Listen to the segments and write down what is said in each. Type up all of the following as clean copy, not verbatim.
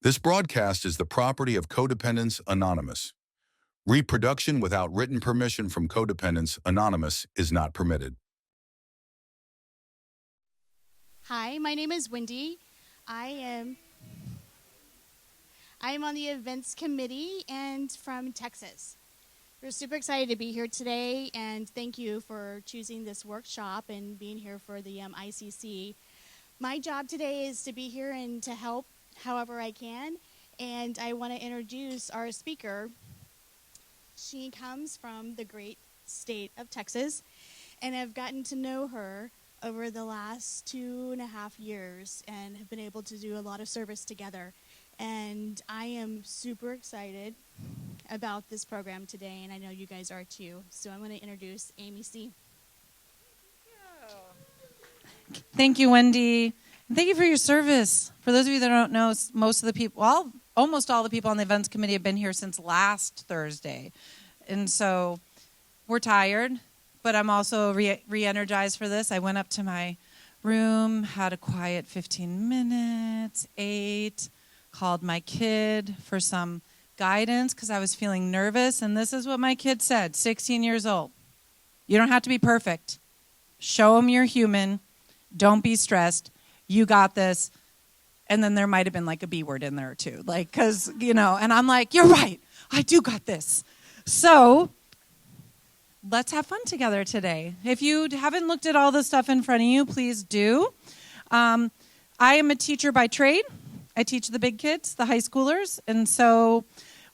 This broadcast is the property of Codependence Anonymous. Reproduction without written permission from Codependence Anonymous is not permitted. Hi, my name is Wendy. I am on the events committee and from Texas. We're super excited to be here today, and thank you for choosing this workshop and being here for the ICC. My job today is to be here and to help however I can, and I want to introduce our speaker. She comes from the great state of Texas, and I've gotten to know her over the last 2.5 years and have been able to do a lot of service together. And I am super excited about this program today, and I know you guys are too. So I'm going to introduce Amy C. Thank you, Wendy. Thank you for your service. For those of you that don't know, most of the people, well, almost all the people on the events committee have been here since last Thursday. And so we're tired, but I'm also re-energized for this. I went up to my room, had a quiet 15 minutes, ate, called my kid for some guidance because I was feeling nervous. And this is what my kid said, 16 years old. You don't have to be perfect. Show them you're human. Don't be stressed. You got this. And then there might have been like a B word in there too. Like, because, and I'm like, you're right. I do got this. So let's have fun together today. If you haven't looked at all the stuff in front of you, please do. I am a teacher by trade. I teach the big kids, the high schoolers. And so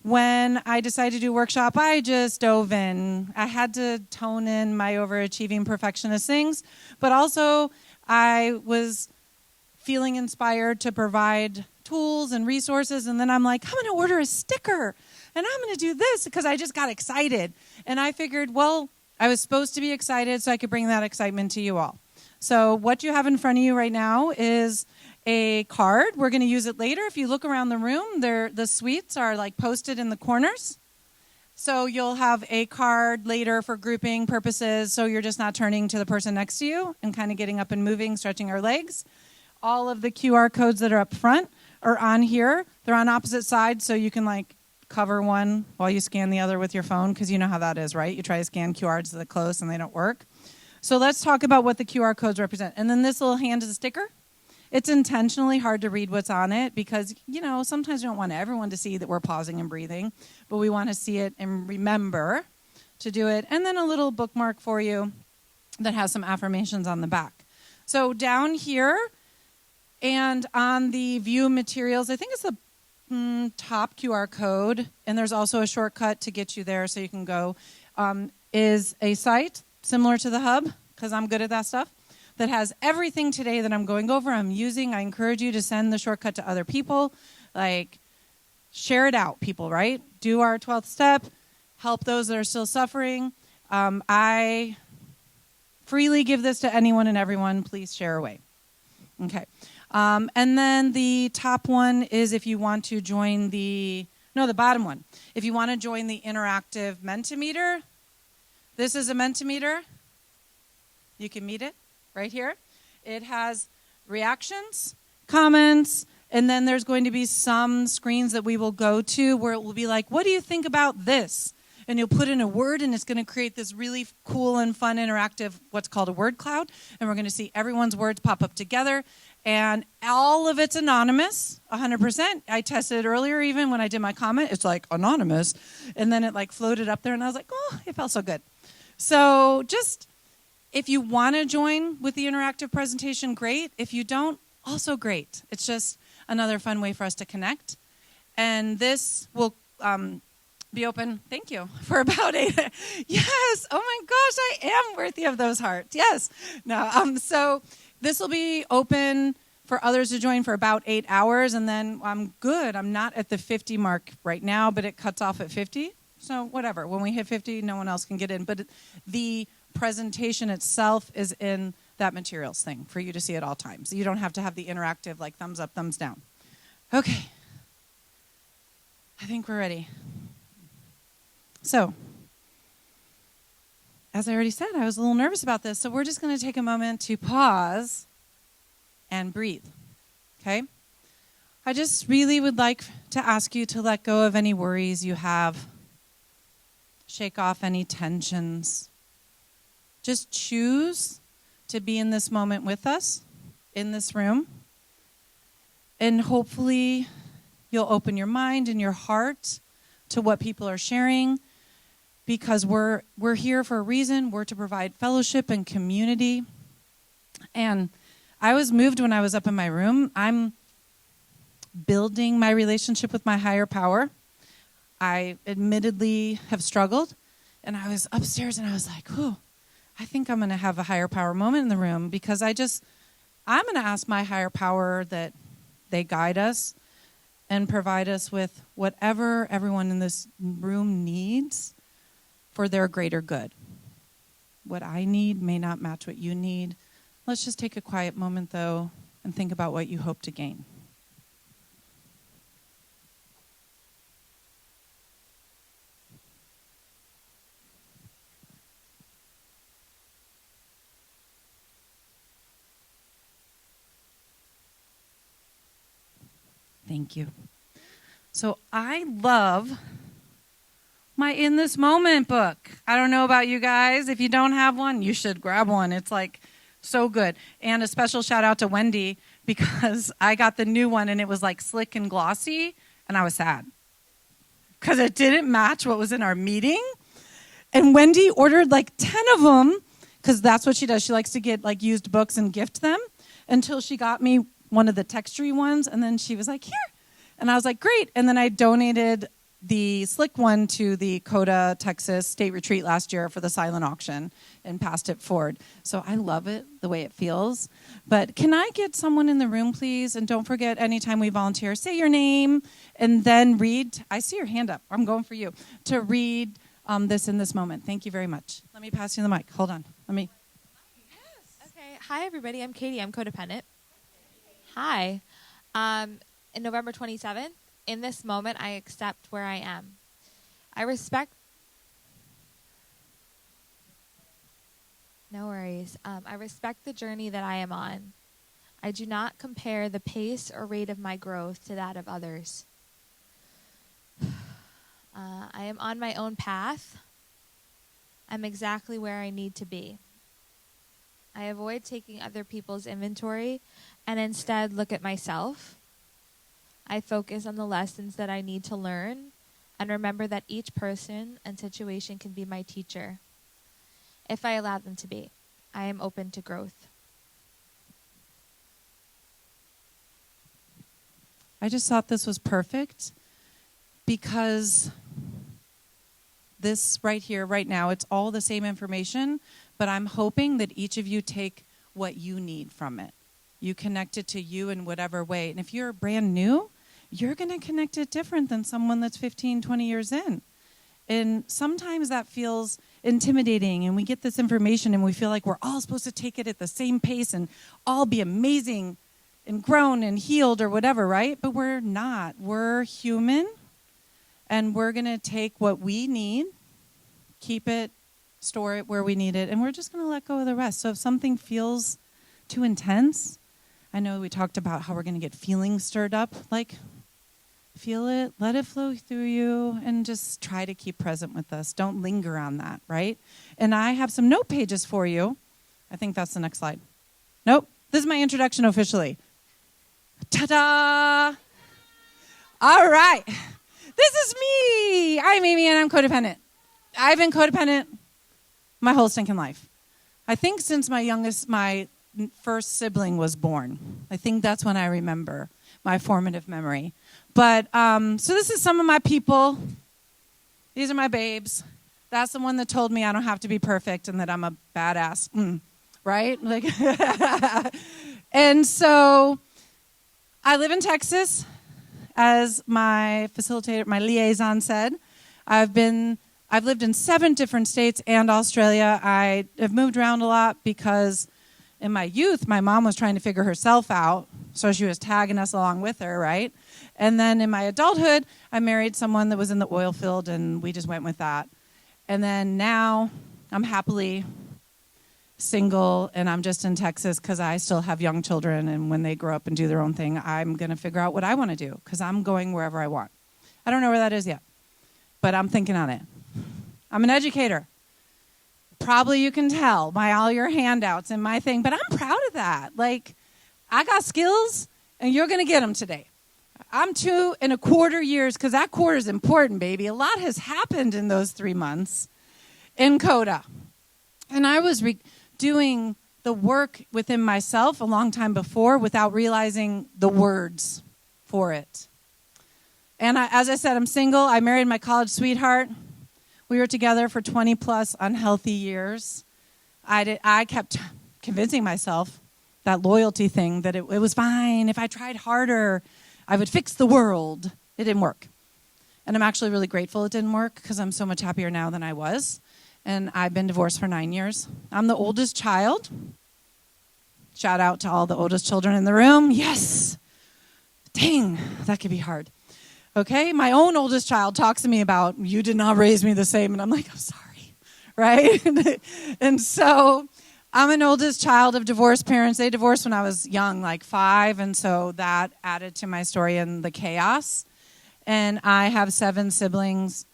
when I decided to do a workshop, I just dove in. I had to tone in my overachieving perfectionist things, but also I was feeling inspired to provide tools and resources. And then I'm like, I'm going to order a sticker and I'm going to do this because I just got excited. And I figured, well, I was supposed to be excited so I could bring that excitement to you all. So what you have in front of you right now is a card. We're going to use it later. If you look around the room, the suites are like posted in the corners. So you'll have a card later for grouping purposes, so you're just not turning to the person next to you and kind of getting up and moving, stretching our legs. All of the QR codes that are up front are on here. They're on opposite sides, so you can like cover one while you scan the other with your phone, because you know how that is, right? You try to scan QRs that are close and they don't work. So let's talk about what the QR codes represent. And then this little hand is a sticker. It's intentionally hard to read what's on it because, sometimes we don't want everyone to see that we're pausing and breathing, but we want to see it and remember to do it. And then a little bookmark for you that has some affirmations on the back. So down here and on the view materials, I think it's the top QR code, and there's also a shortcut to get you there so you can go, is a site similar to the hub, because I'm good at that stuff, that has everything today that I'm going over, I'm using. I encourage you to send the shortcut to other people. Like, share it out, people, right? Do our 12th step. Help those that are still suffering. I freely give this to anyone and everyone. Please share away. Okay. And then the top one is if you want to join the bottom one. If you want to join the interactive Mentimeter, this is a Mentimeter. You can meet it right here. It has reactions, comments, and then there's going to be some screens that we will go to where it will be like, what do you think about this? And you'll put in a word, and it's going to create this really cool and fun interactive, what's called a word cloud. And we're going to see everyone's words pop up together. And all of it's anonymous, 100%. I tested it earlier even when I did my comment. It's like anonymous. And then it like floated up there, and I was like, oh, it felt so good. So just, if you want to join with the interactive presentation, great. If you don't, also great. It's just another fun way for us to connect. And this will be open, thank you, for about 8. Yes, oh my gosh, I am worthy of those hearts. Yes. No, so this will be open for others to join for about 8 hours, and then I'm good. I'm not at the 50 mark right now, but it cuts off at 50. So whatever. When we hit 50, no one else can get in. But the presentation itself is in that materials thing for you to see at all times. You don't have to have the interactive like thumbs up, thumbs down. Okay. I think we're ready. So, as I already said, I was a little nervous about this, so we're just going to take a moment to pause and breathe, okay? I just really would like to ask you to let go of any worries you have. Shake off any tensions. Just choose to be in this moment with us, in this room. And hopefully you'll open your mind and your heart to what people are sharing, because we're here for a reason. We're to provide fellowship and community. And I was moved when I was up in my room. I'm building my relationship with my higher power. I admittedly have struggled. And I was upstairs and I was like, "Whew, I think I'm going to have a higher power moment in the room," because I'm going to ask my higher power that they guide us and provide us with whatever everyone in this room needs for their greater good. What I need may not match what you need. Let's just take a quiet moment, though, and think about what you hope to gain. Thank you. So I love my In This Moment book. I don't know about you guys. If you don't have one, you should grab one. It's like so good. And a special shout out to Wendy, because I got the new one and it was like slick and glossy, and I was sad because it didn't match what was in our meeting. And Wendy ordered like 10 of them, because that's what she does. She likes to get like used books and gift them, until she got me one of the textury ones, and then she was like, "Here." And I was like, "Great." And then I donated the slick one to the CoDA Texas State Retreat last year for the silent auction and passed it forward. So I love it, the way it feels. But can I get someone in the room, please? And don't forget, anytime we volunteer, say your name and then read. I see your hand up. I'm going for you. To read this In This Moment. Thank you very much. Let me pass you the mic. Hold on. Okay. Hi, everybody. I'm Katie. I'm codependent. Hi. In November 27th, in this moment, I accept where I am. No worries. I respect the journey that I am on. I do not compare the pace or rate of my growth to that of others. I am on my own path. I'm exactly where I need to be. I avoid taking other people's inventory and instead look at myself. I focus on the lessons that I need to learn and remember that each person and situation can be my teacher, if I allow them to be. I am open to growth. I just thought this was perfect, because this right here, right now, it's all the same information, but I'm hoping that each of you take what you need from it. You connect it to you in whatever way. And if you're brand new, you're going to connect it different than someone that's 15, 20 years in. And sometimes that feels intimidating, and we get this information and we feel like we're all supposed to take it at the same pace and all be amazing and grown and healed or whatever, right? But we're not. We're human, and we're going to take what we need, keep it, store it where we need it, and we're just going to let go of the rest. So if something feels too intense, I know we talked about how we're going to get feelings stirred up. Like, feel it, let it flow through you, and just try to keep present with us. Don't linger on that, right? And I have some note pages for you. I think that's the next slide. Nope. This is my introduction officially. Ta-da! All right. This is me. I'm Amy, and I'm codependent. I've been codependent my whole stinking life. I think since my first sibling was born. I think that's when I remember my formative memory. But, so this is some of my people. These are my babes. That's the one that told me I don't have to be perfect and that I'm a badass. Right? Like, and so I live in Texas, as my facilitator, my liaison said. I've lived in 7 different states and Australia. I have moved around a lot because in my youth, my mom was trying to figure herself out, so she was tagging us along with her, right? And then in my adulthood, I married someone that was in the oil field, and we just went with that. And then now I'm happily single, and I'm just in Texas because I still have young children, and when they grow up and do their own thing, I'm going to figure out what I want to do because I'm going wherever I want. I don't know where that is yet, but I'm thinking on it. I'm an educator. Probably you can tell by all your handouts and my thing, but I'm proud of that. Like, I got skills, and you're going to get them today. I'm 2.25 years, because that quarter is important, baby. A lot has happened in those 3 months in CoDA. And I was doing the work within myself a long time before without realizing the words for it. And as I said, I'm single. I married my college sweetheart. We were together for 20-plus unhealthy years. I kept convincing myself, that loyalty thing, that it was fine. If I tried harder, I would fix the world. It didn't work. And I'm actually really grateful it didn't work because I'm so much happier now than I was. And I've been divorced for 9 years. I'm the oldest child. Shout out to all the oldest children in the room. Yes. Dang, that could be hard. Okay, my own oldest child talks to me about, you did not raise me the same. And I'm like, I'm sorry, right? And so I'm an oldest child of divorced parents. They divorced when I was young, like 5. And so that added to my story and the chaos. And I have 7 siblings.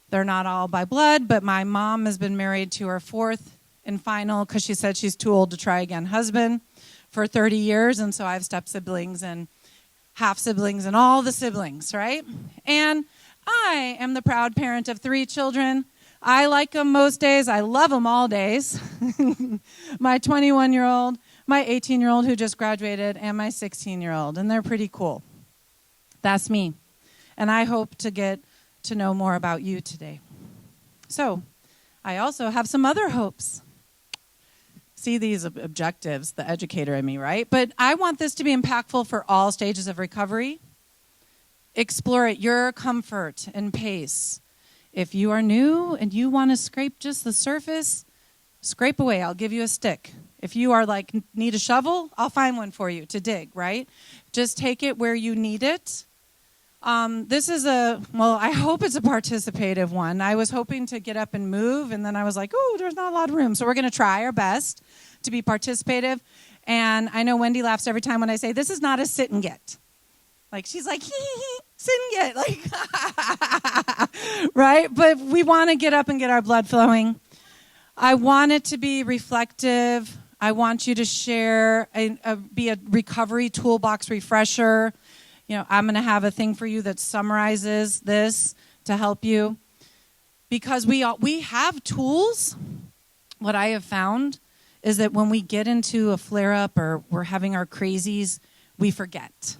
They're not all by blood, but my mom has been married to her 4th and final, because she said she's too old to try again, husband for 30 years. And so I have step siblings and half siblings and all the siblings, right? And I am the proud parent of 3 children. I like them most days. I love them all days. My 21-year-old, my 18-year-old who just graduated, and my 16-year-old. And they're pretty cool. That's me. And I hope to get to know more about you today. So I also have some other hopes. See these objectives, the educator in me, right? But I want this to be impactful for all stages of recovery. Explore at your comfort and pace. If you are new and you want to scrape just the surface, scrape away. I'll give you a stick. If you are like, need a shovel, I'll find one for you to dig, right? Just take it where you need it. This is I hope it's a participative one. I was hoping to get up and move, and then I was like, oh, there's not a lot of room. So we're going to try our best to be participative. And I know Wendy laughs every time when I say, this is not a sit and get. Like, she's like, sit and get. Like, right? But we want to get up and get our blood flowing. I want it to be reflective. I want you to share, be a recovery toolbox refresher. You know, I'm going to have a thing for you that summarizes this to help you. Because we have tools. What I have found is that when we get into a flare-up or we're having our crazies, we forget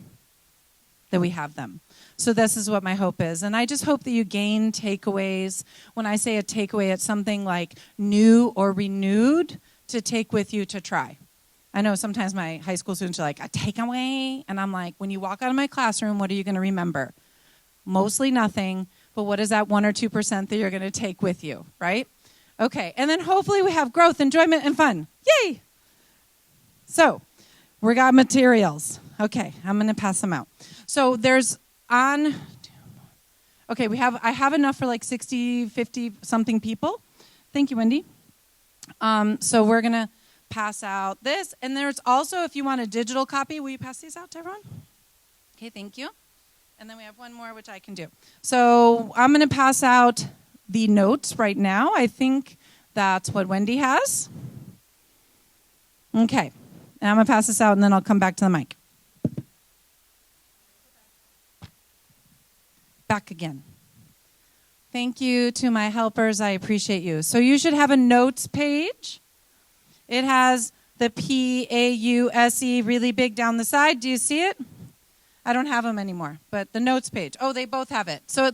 that we have them. So this is what my hope is. And I just hope that you gain takeaways. When I say a takeaway, it's something like new or renewed to take with you to try. I know sometimes my high school students are like, a takeaway? And I'm like, when you walk out of my classroom, what are you going to remember? Mostly nothing, but what is that 1 or 2% that you're going to take with you, right? Okay, and then hopefully we have growth, enjoyment, and fun. Yay! So, we got materials. Okay, I'm going to pass them out. So there's I have enough for like 60, 50 something people. Thank you, Wendy. So we're going to pass out this. And there's also, if you want a digital copy, will you pass these out to everyone? Okay, thank you. And then we have one more, which I can do. So I'm going to pass out the notes right now. I think that's what Wendy has. Okay. And I'm going to pass this out, and then I'll come back to the mic. Back again. Thank you to my helpers. I appreciate you. So you should have a notes page. It has the PAUSE really big down the side. Do you see it? I don't have them anymore, but the notes page. Oh, they both have it. So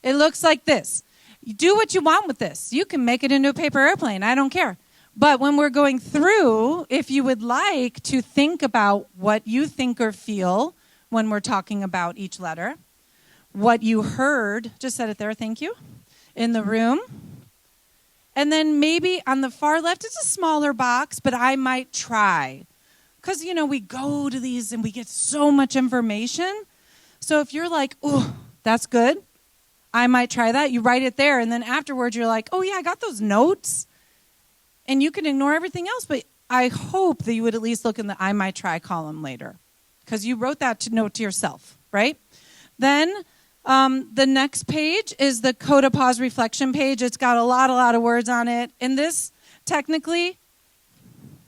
it looks like this. You do what you want with this. You can make it into a paper airplane. I don't care. But when we're going through, if you would like to think about what you think or feel when we're talking about each letter, what you heard, just set it there, thank you, in the room. And then maybe on the far left, it's a smaller box, but I might try. Because, we go to these and we get so much information. So if you're like, oh, that's good, I might try that. You write it there, and then afterwards you're like, oh, yeah, I got those notes. And you can ignore everything else, but I hope that you would at least look in the I might try column later, because you wrote that to note to yourself, right? Then the next page is the CoDA Pause reflection page. It's got a lot of words on it. And this, technically,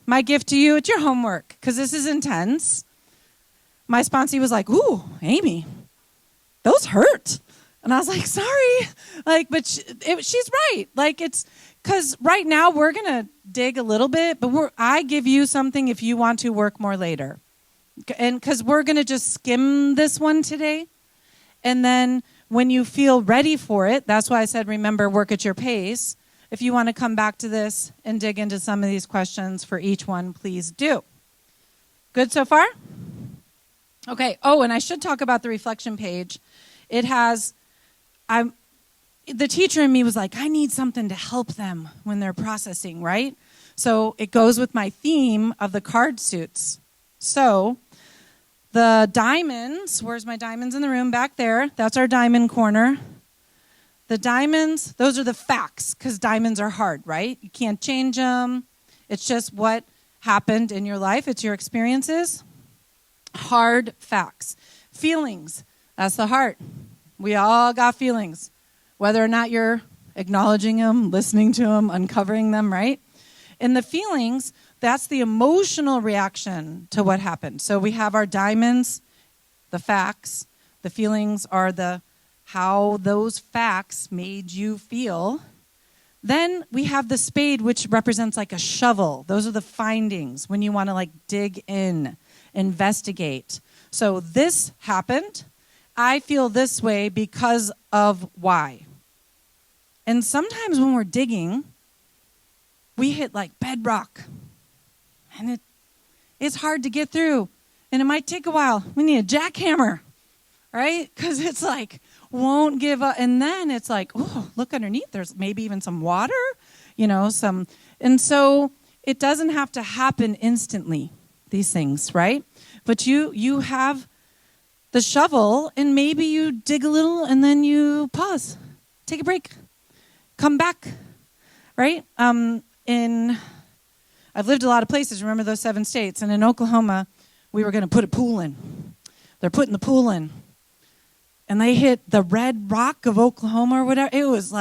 my gift to you, it's your homework, because this is intense. My sponsee was like, ooh, Amy, those hurt. And I was like, sorry. But she's right. It's because right now we're going to dig a little bit, but I give you something if you want to work more later. And because we're going to just skim this one today. And then when you feel ready for it, that's why I said, remember, work at your pace. If you want to come back to this and dig into some of these questions for each one, please do. Good so far? Okay. Oh, and I should talk about the reflection page. It has, the teacher in me was like, I need something to help them when they're processing, right? So it goes with my theme of the card suits. So the diamonds, where's my diamonds in the room? Back there. That's our diamond corner. The diamonds, those are the facts, because diamonds are hard, right? You can't change them. It's just what happened in your life. It's your experiences. Hard facts. Feelings, that's the heart. We all got feelings, whether or not you're acknowledging them, listening to them, uncovering them, right? And the feelings, that's the emotional reaction to what happened. So we have our diamonds, the facts. The feelings are how those facts made you feel. Then we have the spade, which represents like a shovel. Those are the findings when you want to dig in, investigate. So this happened. I feel this way because of why. And sometimes when we're digging, we hit bedrock. And it's hard to get through. And it might take a while. We need a jackhammer, right? Because it's won't give up. And then it's oh, look underneath. There's maybe even some water, some. And so it doesn't have to happen instantly, these things, right? But you have the shovel, and maybe you dig a little, and then you pause, take a break, come back, right? I've lived a lot of places. Remember those 7 states? And in Oklahoma, we were going to put a pool in. They're putting the pool in. And they hit the red rock of Oklahoma or whatever. It was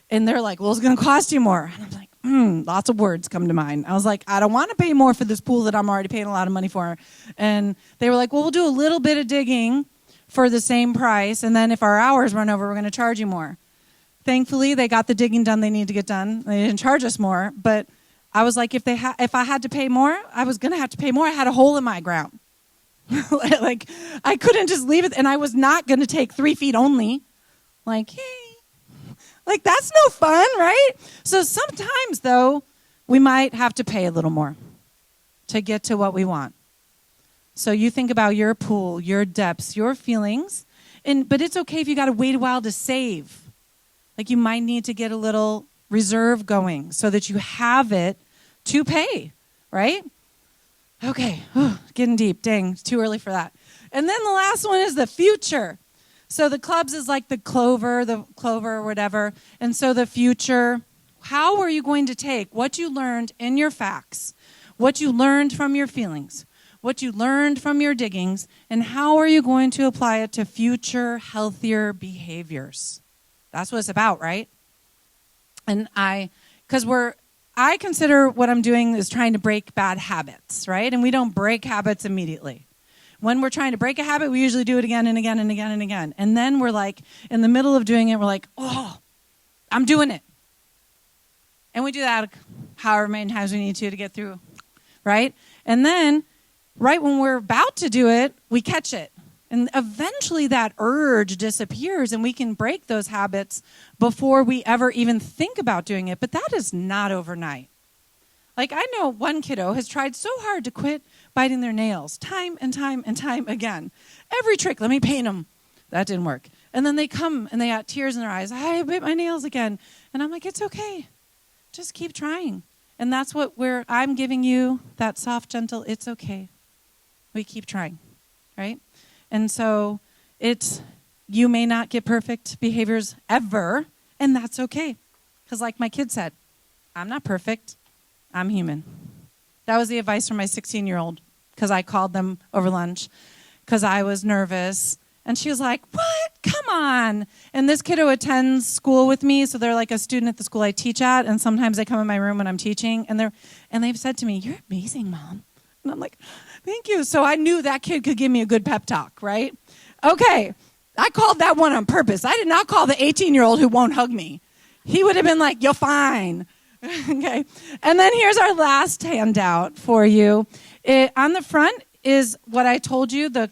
and they're like, well, it's going to cost you more. And I'm like, lots of words come to mind. I was like, I don't want to pay more for this pool that I'm already paying a lot of money for. And they were like, well, we'll do a little bit of digging for the same price. And then if our hours run over, we're going to charge you more. Thankfully, they got the digging done they needed to get done. They didn't charge us more. But I was like, if I had to pay more, I was going to have to pay more. I had a hole in my ground. I couldn't just leave it. And I was not going to take 3 feet only. Hey, that's no fun, right? So sometimes, though, we might have to pay a little more to get to what we want. So you think about your pool, your depths, your feelings. But it's okay if you got to wait a while to save. You might need to get a little reserve going so that you have it to pay, right? Okay, getting deep. Dang, it's too early for that. And then the last one is the future. So the clubs is like the clover or whatever. And so the future, how are you going to take what you learned in your facts, what you learned from your feelings, what you learned from your diggings, and how are you going to apply it to future healthier behaviors? That's what it's about, right? And I consider what I'm doing is trying to break bad habits, right? And we don't break habits immediately. When we're trying to break a habit, we usually do it again and again and again and again. And then we're in the middle of doing it, we're oh, I'm doing it. And we do that however many times we need to get through, right? And then, right when we're about to do it, we catch it. And eventually that urge disappears and we can break those habits before we ever even think about doing it. But that is not overnight. I know one kiddo has tried so hard to quit biting their nails time and time and time again. Every trick, let me paint them. That didn't work. And then they come and they got tears in their eyes. I bit my nails again. And I'm like, it's okay. Just keep trying. And that's I'm giving you that soft, gentle, it's okay. We keep trying, right? And so you may not get perfect behaviors ever, and that's okay. Because like my kid said, I'm not perfect. I'm human. That was the advice from my 16-year-old because I called them over lunch because I was nervous. And she was like, what? Come on. And this kiddo attends school with me, so they're like a student at the school I teach at, and sometimes they come in my room when I'm teaching, and they've said to me, you're amazing, Mom. And I'm like, thank you. So I knew that kid could give me a good pep talk, right? Okay, I called that one on purpose. I did not call the 18-year-old who won't hug me. He would have been like, you're fine. Okay, and then here's our last handout for you. On the front is what I told you, the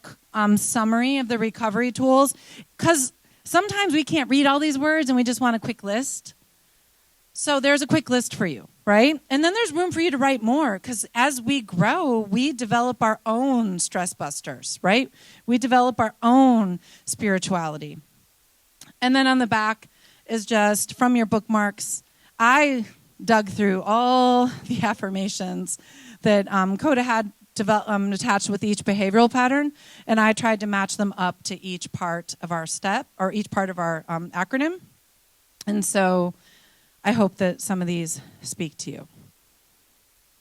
summary of the recovery tools, because sometimes we can't read all these words and we just want a quick list. So there's a quick list for you, right? And then there's room for you to write more, because as we grow, we develop our own stress busters, right? We develop our own spirituality. And then on the back is just from your bookmarks. I dug through all the affirmations that CoDA had attached with each behavioral pattern, and I tried to match them up to each part of our step, or each part of our acronym. And so I hope that some of these speak to you.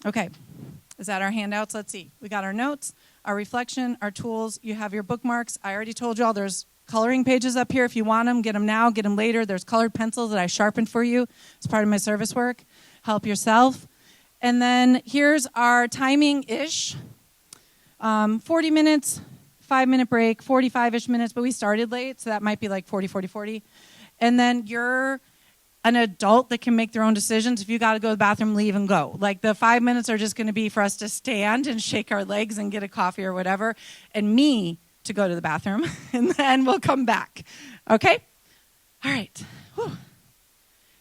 Okay, is that our handouts? Let's see. We got our notes, our reflection, our tools. You have your bookmarks. I already told you all there's coloring pages up here. If you want them, get them now, get them later. There's colored pencils that I sharpened for you as part of my service work. Help yourself. And then here's our timing-ish. 40 minutes, 5-minute break, 45-ish minutes, but we started late, so that might be like 40. And then you're an adult that can make their own decisions. If you got to go to the bathroom, leave and go. Like the 5 minutes are just going to be for us to stand and shake our legs and get a coffee or whatever, and me to go to the bathroom, and then we'll come back. Okay? All right. Whew.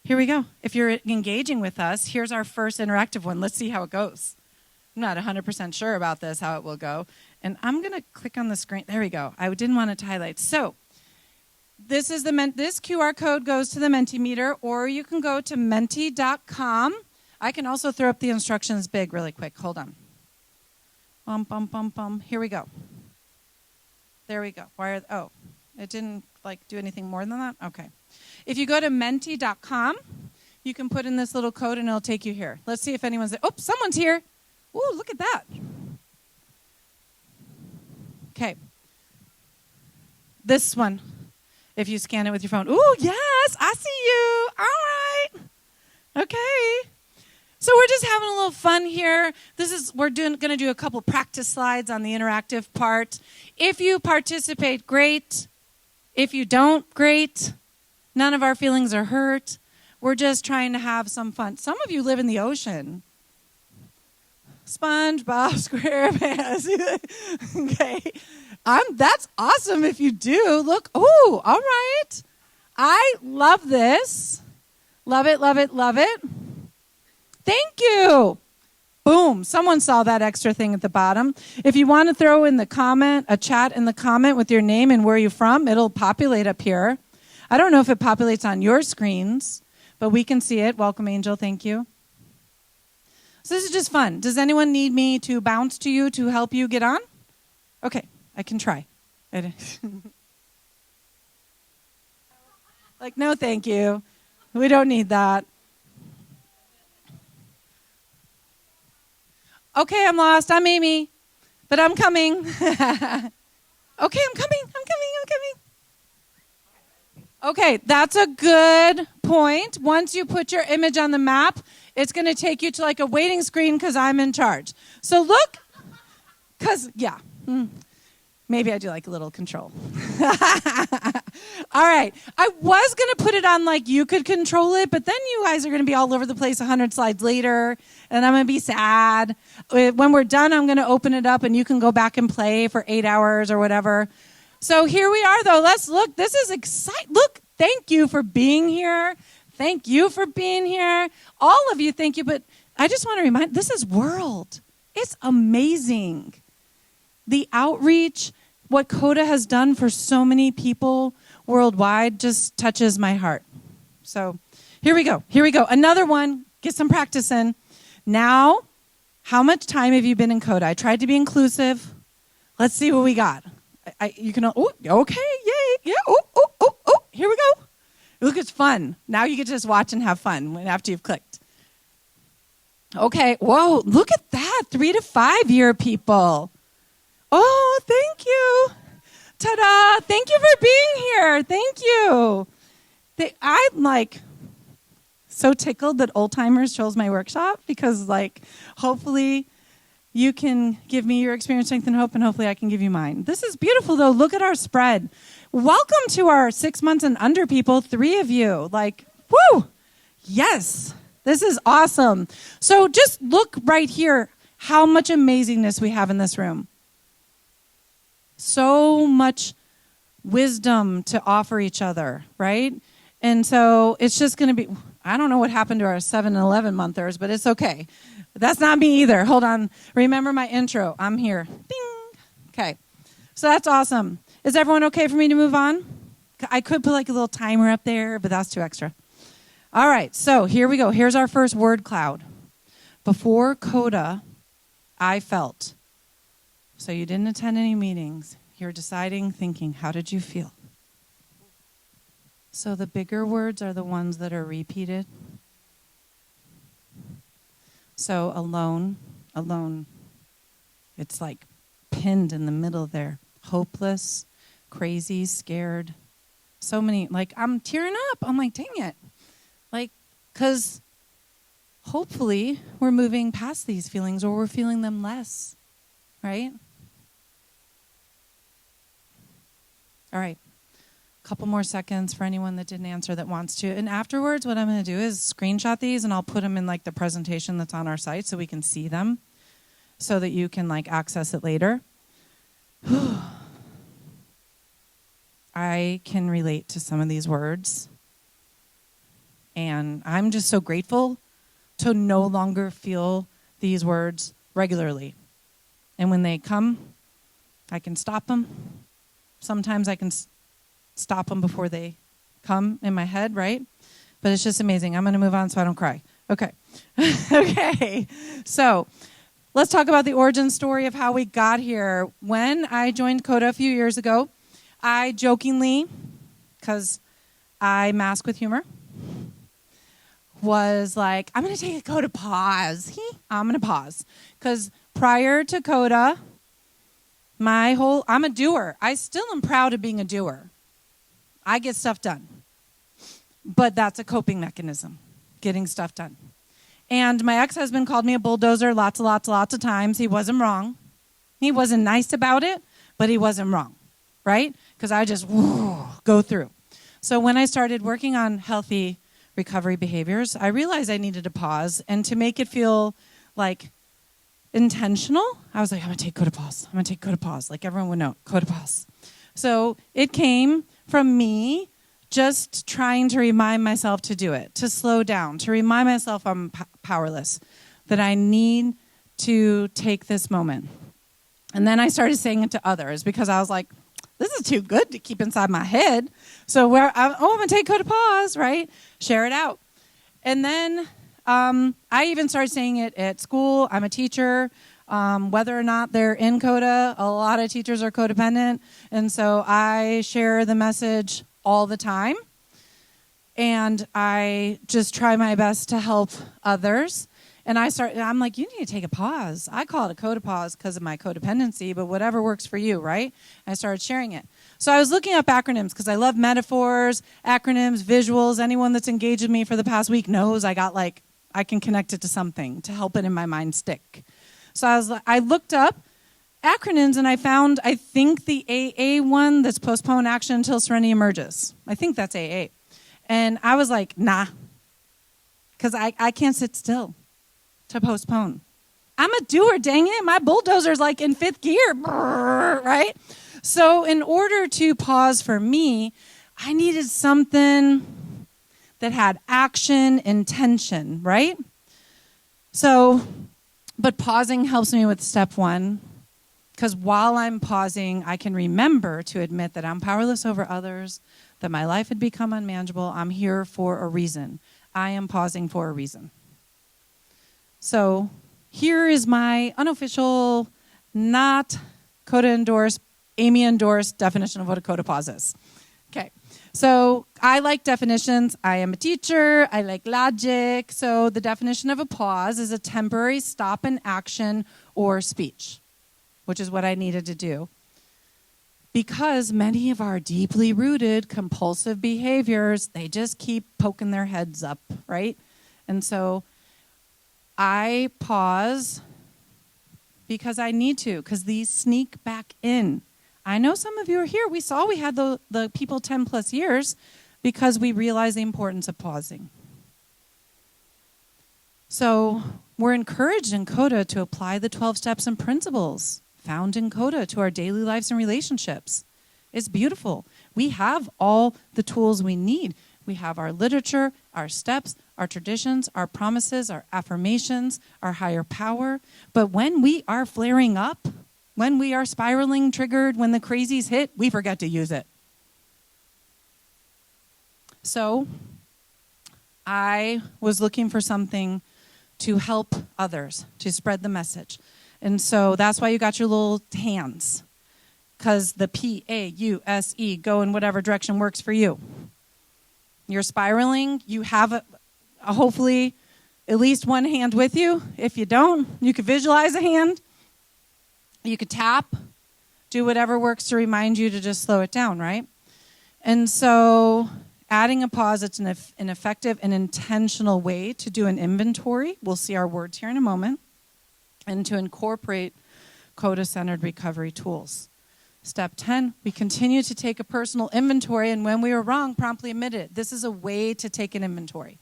Here we go. If you're engaging with us, here's our first interactive one. Let's see how it goes. I'm not 100% sure about this, how it will go. And I'm going to click on the screen. There we go. I didn't want it to highlight. So this QR code goes to the Mentimeter, or you can go to menti.com. I can also throw up the instructions big really quick. Hold on. Here we go. There we go. It didn't do anything more than that? Okay. If you go to menti.com, you can put in this little code and it'll take you here. Let's see if anyone's there. Oh, someone's here. Ooh, look at that. Okay. This one, if you scan it with your phone. Ooh, yes, I see you. All right. Okay. So we're just having a little fun here. We're going to do a couple practice slides on the interactive part. If you participate, great. If you don't, great. None of our feelings are hurt. We're just trying to have some fun. Some of you live in the ocean. SpongeBob SquarePants. Okay. That's awesome if you do. Look. Oh, all right. I love this. Love it, love it, love it. Thank you. Boom. Someone saw that extra thing at the bottom. If you want to throw in the comment, a chat in the comment with your name and where you're from, it'll populate up here. I don't know if it populates on your screens, but we can see it. Welcome, Angel. Thank you. So this is just fun. Does anyone need me to bounce to you to help you get on? Okay, I can try. No, thank you. We don't need that. Okay, I'm lost. I'm Amy, but I'm coming. Okay, I'm coming. Okay, that's a good point. Once you put your image on the map, it's going to take you to a waiting screen because I'm in charge. So look, maybe I do a little control. All right, I was going to put it on you could control it, but then you guys are going to be all over the place 100 slides later, and I'm going to be sad. When we're done, I'm going to open it up, and you can go back and play for 8 hours or whatever. So here we are, though. Let's look. This is exciting. Look, thank you for being here. Thank you for being here. All of you, thank you. But I just want to remind, this is World. It's amazing. The outreach, what CoDA has done for so many people worldwide just touches my heart. So here we go. Another one. Get some practice in. Now, how much time have you been in CoDA? I tried to be inclusive. Let's see what we got. You can, okay, yay, yeah, here we go. Look, it's fun. Now you can just watch and have fun after you've clicked. Okay. Whoa, look at that. 3 to 5 year people. Oh, thank you. Ta-da. Thank you for being here. Thank you. I'm like so tickled that Old Timers chose my workshop because like hopefully you can give me your experience, strength, and hope, and hopefully I can give you mine. This is beautiful, though. Look at our spread. Welcome to our 6 months and under people, 3 of you. Like, woo! Yes, this is awesome. So just look right here how much amazingness we have in this room. So much wisdom to offer each other, right? And so it's just going to be, I don't know what happened to our 7 and 11 monthers, but it's okay. That's not me either. Hold on. Remember my intro. I'm here. Ding. Okay. So that's awesome. Is everyone okay for me to move on? I could put like a little timer up there, but that's too extra. All right. So here we go. Here's our first word cloud. Before CoDA, I felt. So you didn't attend any meetings. You're deciding, thinking, how did you feel? So the bigger words are the ones that are repeated. So alone. It's like pinned in the middle there. Hopeless, crazy, scared. So many, like I'm tearing up. I'm like, dang it. Like, because hopefully we're moving past these feelings or we're feeling them less, right? All right. Couple more seconds for anyone that didn't answer that wants to. And afterwards, what I'm going to do is screenshot these and I'll put them in like the presentation that's on our site so we can see them so that you can like access it later. I can relate to some of these words. And I'm just so grateful to no longer feel these words regularly. And when they come, I can stop them. Sometimes I can stop them before they come in my head, right? But it's just amazing. I'm going to move on so I don't cry. Okay. Okay. So let's talk about the origin story of how we got here. When I joined CoDA a few years ago, I jokingly, because I mask with humor, was like, I'm going to take a CoDA pause. I'm going to pause. Because prior to CoDA, I'm a doer. I still am proud of being a doer. I get stuff done. But that's a coping mechanism, getting stuff done. And my ex-husband called me a bulldozer lots of times. He wasn't wrong. He wasn't nice about it, but he wasn't wrong, right? Because I just go through. So when I started working on healthy recovery behaviors, I realized I needed to pause. And to make it feel like intentional, I was like, I'm going to take CoDA Pause. I'm going to take CoDA Pause. Like everyone would know, CoDA Pause. So it came from me just trying to remind myself to do it, to slow down, to remind myself I'm powerless, that I need to take this moment. And then I started saying it to others because I was like, this is too good to keep inside my head. So I'm going to take CoDA Pause, right? Share it out. And then I even started saying it at school. I'm a teacher. Whether or not they're in CoDA, a lot of teachers are codependent. And so I share the message all the time. And I just try my best to help others. And I'm like, you need to take a pause. I call it a CoDA pause because of my codependency, but whatever works for you, right? I started sharing it. So I was looking up acronyms because I love metaphors, acronyms, visuals. Anyone that's engaged with me for the past week knows I can connect it to something to help it in my mind stick. So I looked up acronyms and I found, I think, the AA one that's postpone action until serenity emerges. I think that's AA. And I was like, nah, because I can't sit still to postpone. I'm a doer, dang it. My bulldozer's like in 5th gear, right? So in order to pause for me, I needed something that had action, intention, right? So, but pausing helps me with step 1, because while I'm pausing, I can remember to admit that I'm powerless over others, that my life had become unmanageable. I'm here for a reason. I am pausing for a reason. So here is my unofficial, not CoDA endorsed, Amy endorsed definition of what a CoDA pause is. Okay, so I like definitions. I am a teacher. I like logic. So the definition of a pause is a temporary stop in action or speech, which is what I needed to do. Because many of our deeply rooted compulsive behaviors, they just keep poking their heads up, right? And so I pause because I need to, because these sneak back in. I know some of you are here. We had the people 10 plus years because we realize the importance of pausing. So we're encouraged in CoDA to apply the 12 steps and principles found in CoDA to our daily lives and relationships. It's beautiful. We have all the tools we need. We have our literature, our steps, our traditions, our promises, our affirmations, our higher power. But when we are flaring up, when we are spiraling, triggered, when the crazies hit, we forget to use it. So I was looking for something to help others, to spread the message. And so that's why you got your little hands, because the PAUSE, go in whatever direction works for you. You're spiraling, you have hopefully at least one hand with you. If you don't, you could visualize a hand. You could tap, do whatever works to remind you to just slow it down, right? And so adding a pause, it's an effective and intentional way to do an inventory. We'll see our words here in a moment. And to incorporate CoDA-centered recovery tools. Step 10, we continue to take a personal inventory, and when we are wrong, promptly admit it. This is a way to take an inventory.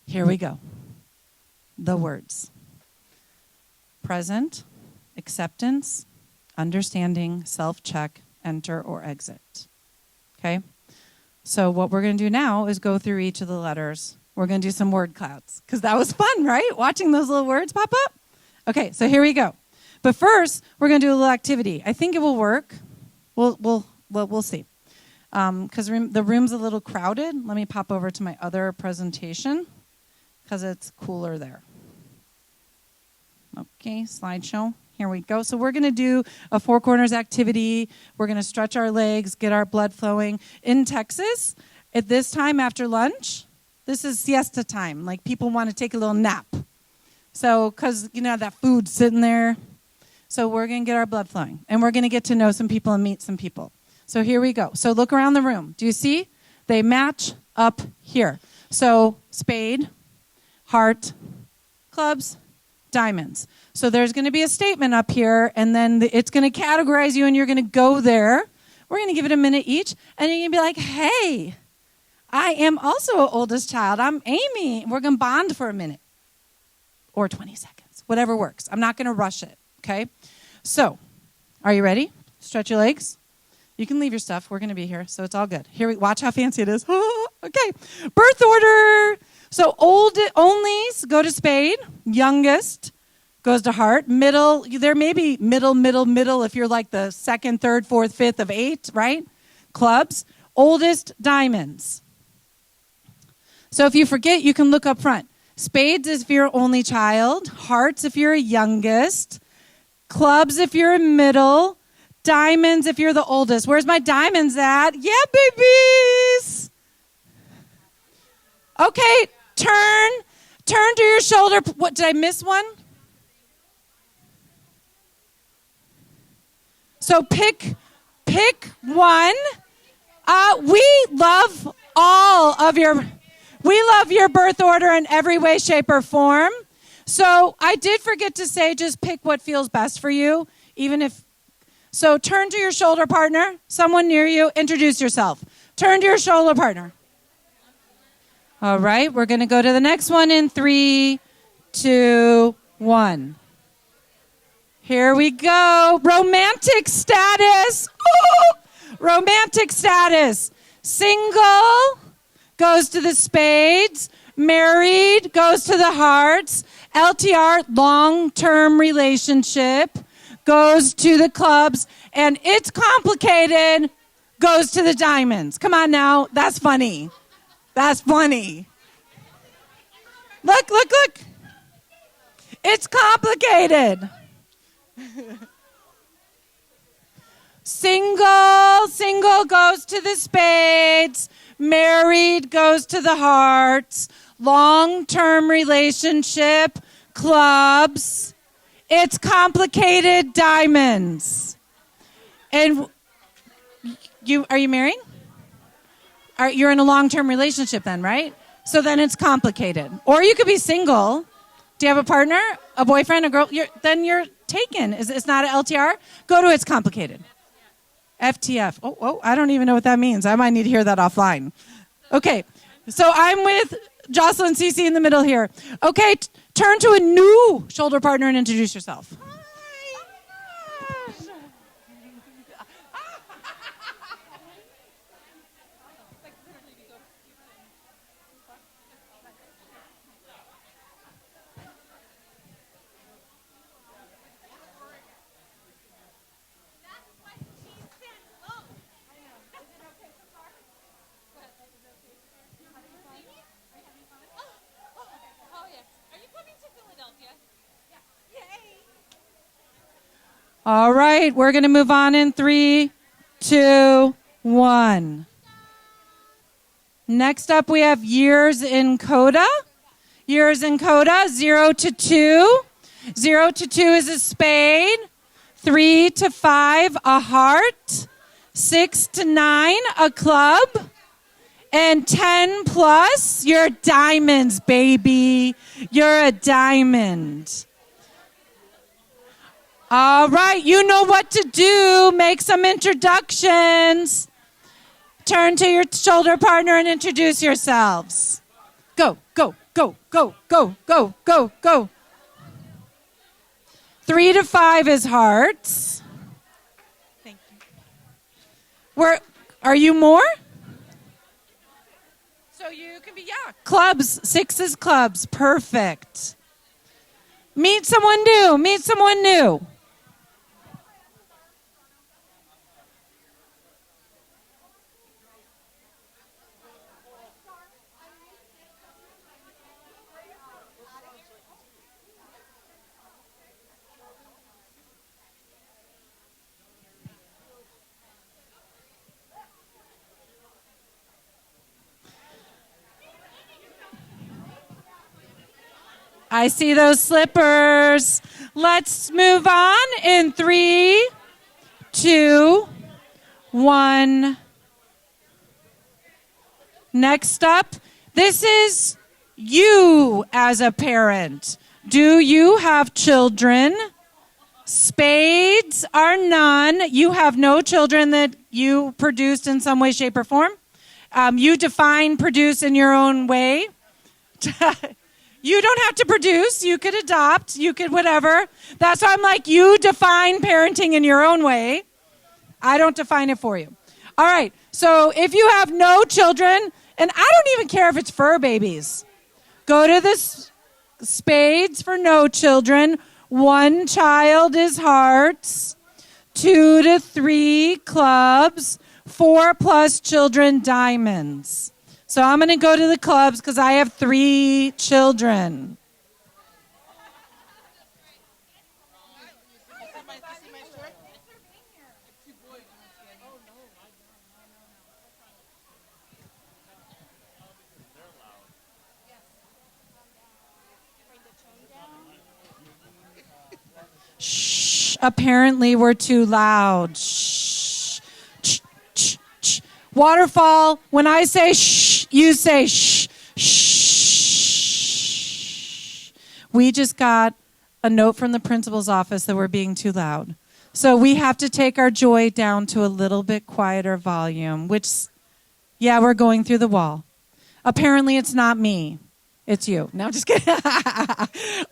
Here we go. The words. Present, acceptance, understanding, self-check, enter, or exit. Okay? So what we're going to do now is go through each of the letters. We're going to do some word clouds, because that was fun, right? Watching those little words pop up. Okay, so here we go. But first, we're going to do a little activity. I think it will work. We'll see. Because the room's a little crowded. Let me pop over to my other presentation, because it's cooler there. Okay, slideshow. Here we go. So we're going to do a four corners activity. We're going to stretch our legs, get our blood flowing. In Texas, at this time after lunch, this is siesta time. Like, people want to take a little nap. So, because, that food's sitting there. So we're going to get our blood flowing. And we're going to get to know some people and meet some people. So here we go. So look around the room. Do you see? They match up here. So spade, heart, clubs, diamonds. So there's going to be a statement up here, and then it's going to categorize you, and you're going to go there. We're going to give it a minute each, and you're going to be like, hey, I am also an oldest child. I'm Amy. We're going to bond for a minute or 20 seconds, whatever works. I'm not going to rush it, okay? So are you ready? Stretch your legs. You can leave your stuff. We're going to be here, so it's all good. Here, watch how fancy it is. Okay, birth order. So old onlys go to spade. Youngest goes to heart. Middle, there may be middle if you're like the second, third, fourth, fifth of 8, right? Clubs. Oldest, diamonds. So if you forget, you can look up front. Spades if you're only child. Hearts if you're a youngest. Clubs if you're a middle. Diamonds if you're the oldest. Where's my diamonds at? Yeah, babies. Okay, turn to your shoulder. What, did I miss one? So pick one. We love your birth order in every way, shape, or form. So I did forget to say, just pick what feels best for you, So turn to your shoulder partner, someone near you, introduce yourself. Turn to your shoulder partner. All right, we're going to go to the next one in 3, 2, 1. Here we go. Romantic status. Ooh! Romantic status. Single goes to the spades. Married goes to the hearts. LTR, long-term relationship, goes to the clubs, and it's complicated, goes to the diamonds. Come on now, that's funny. That's funny. Look. It's complicated. Single goes to the spades. Married goes to the hearts. Long-term relationship, clubs. It's complicated, diamonds. And are you married? You're in a long-term relationship then, right? So then it's complicated. Or you could be single. Do you have a partner, a boyfriend, a girl? Then you're taken. It's not an LTR? Go to it's complicated. FTF. Oh, I don't even know what that means. I might need to hear that offline. Okay, so I'm with Jocelyn Cece in the middle here. Okay, turn to a new shoulder partner and introduce yourself. All right, we're going to move on in 3, 2, 1. Next up, we have years in CoDA. Years in CoDA, 0 to 2. 0 to 2 is a spade. 3 to 5, a heart. 6 to 9, a club. And 10 plus, you're diamonds, baby. You're a diamond. All right, you know what to do. Make some introductions. Turn to your shoulder partner and introduce yourselves. Go, go, go, go, go, go, go, go. 3 to 5 is hearts. Thank you. Are you more? So you can be, clubs. 6 is clubs. Perfect. Meet someone new. Meet someone new. I see those slippers. Let's move on in 3, 2, 1. Next up, this is you as a parent. Do you have children? Spades are none. You have no children that you produced in some way, shape, or form. You define produce in your own way. You don't have to produce. You could adopt. You could whatever. That's why I'm like, you define parenting in your own way. I don't define it for you. All right. So if you have no children, and I don't even care if it's fur babies, go to the spades for no children. 1 child is hearts. 2 to 3 clubs. 4 plus children diamonds. So I'm going to go to the clubs because I have 3 children. Shh. Apparently we're too loud. Shh. Shh. Shh. Shh. Waterfall, when I say shh, you say shh. Shh. We just got a note from the principal's office that we're being too loud. So we have to take our joy down to a little bit quieter volume, which, yeah, we're going through the wall. Apparently it's not me. It's you. No, I'm just kidding.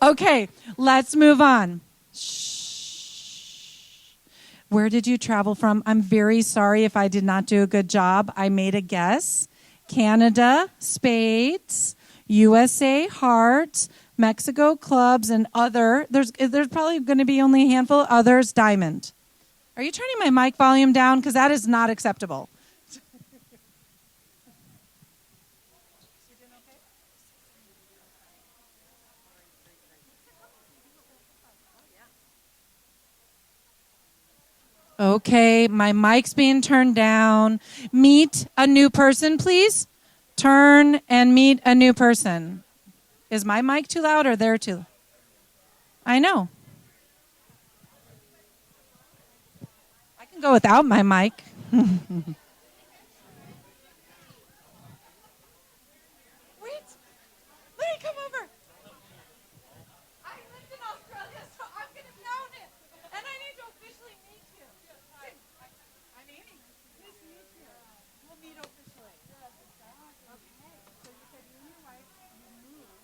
Okay, let's move on. Shh. Where did you travel from? I'm very sorry if I did not do a good job. I made a guess. Canada, spades. USA, hearts. Mexico, clubs, and other. There's probably going to be only a handful. Others, diamond. Are you turning my mic volume down? Because that is not acceptable. Okay, my mic's being turned down. Meet a new person, please. Turn and meet a new person. Is my mic too loud or they're too? I know. I can go without my mic. Wait, let me come over. I lived in Australia, so I'm going to sound it. And I need to officially meet you. I'm Amy. Nice to meet you. We'll meet officially. Okay. So you said you and your wife, you moved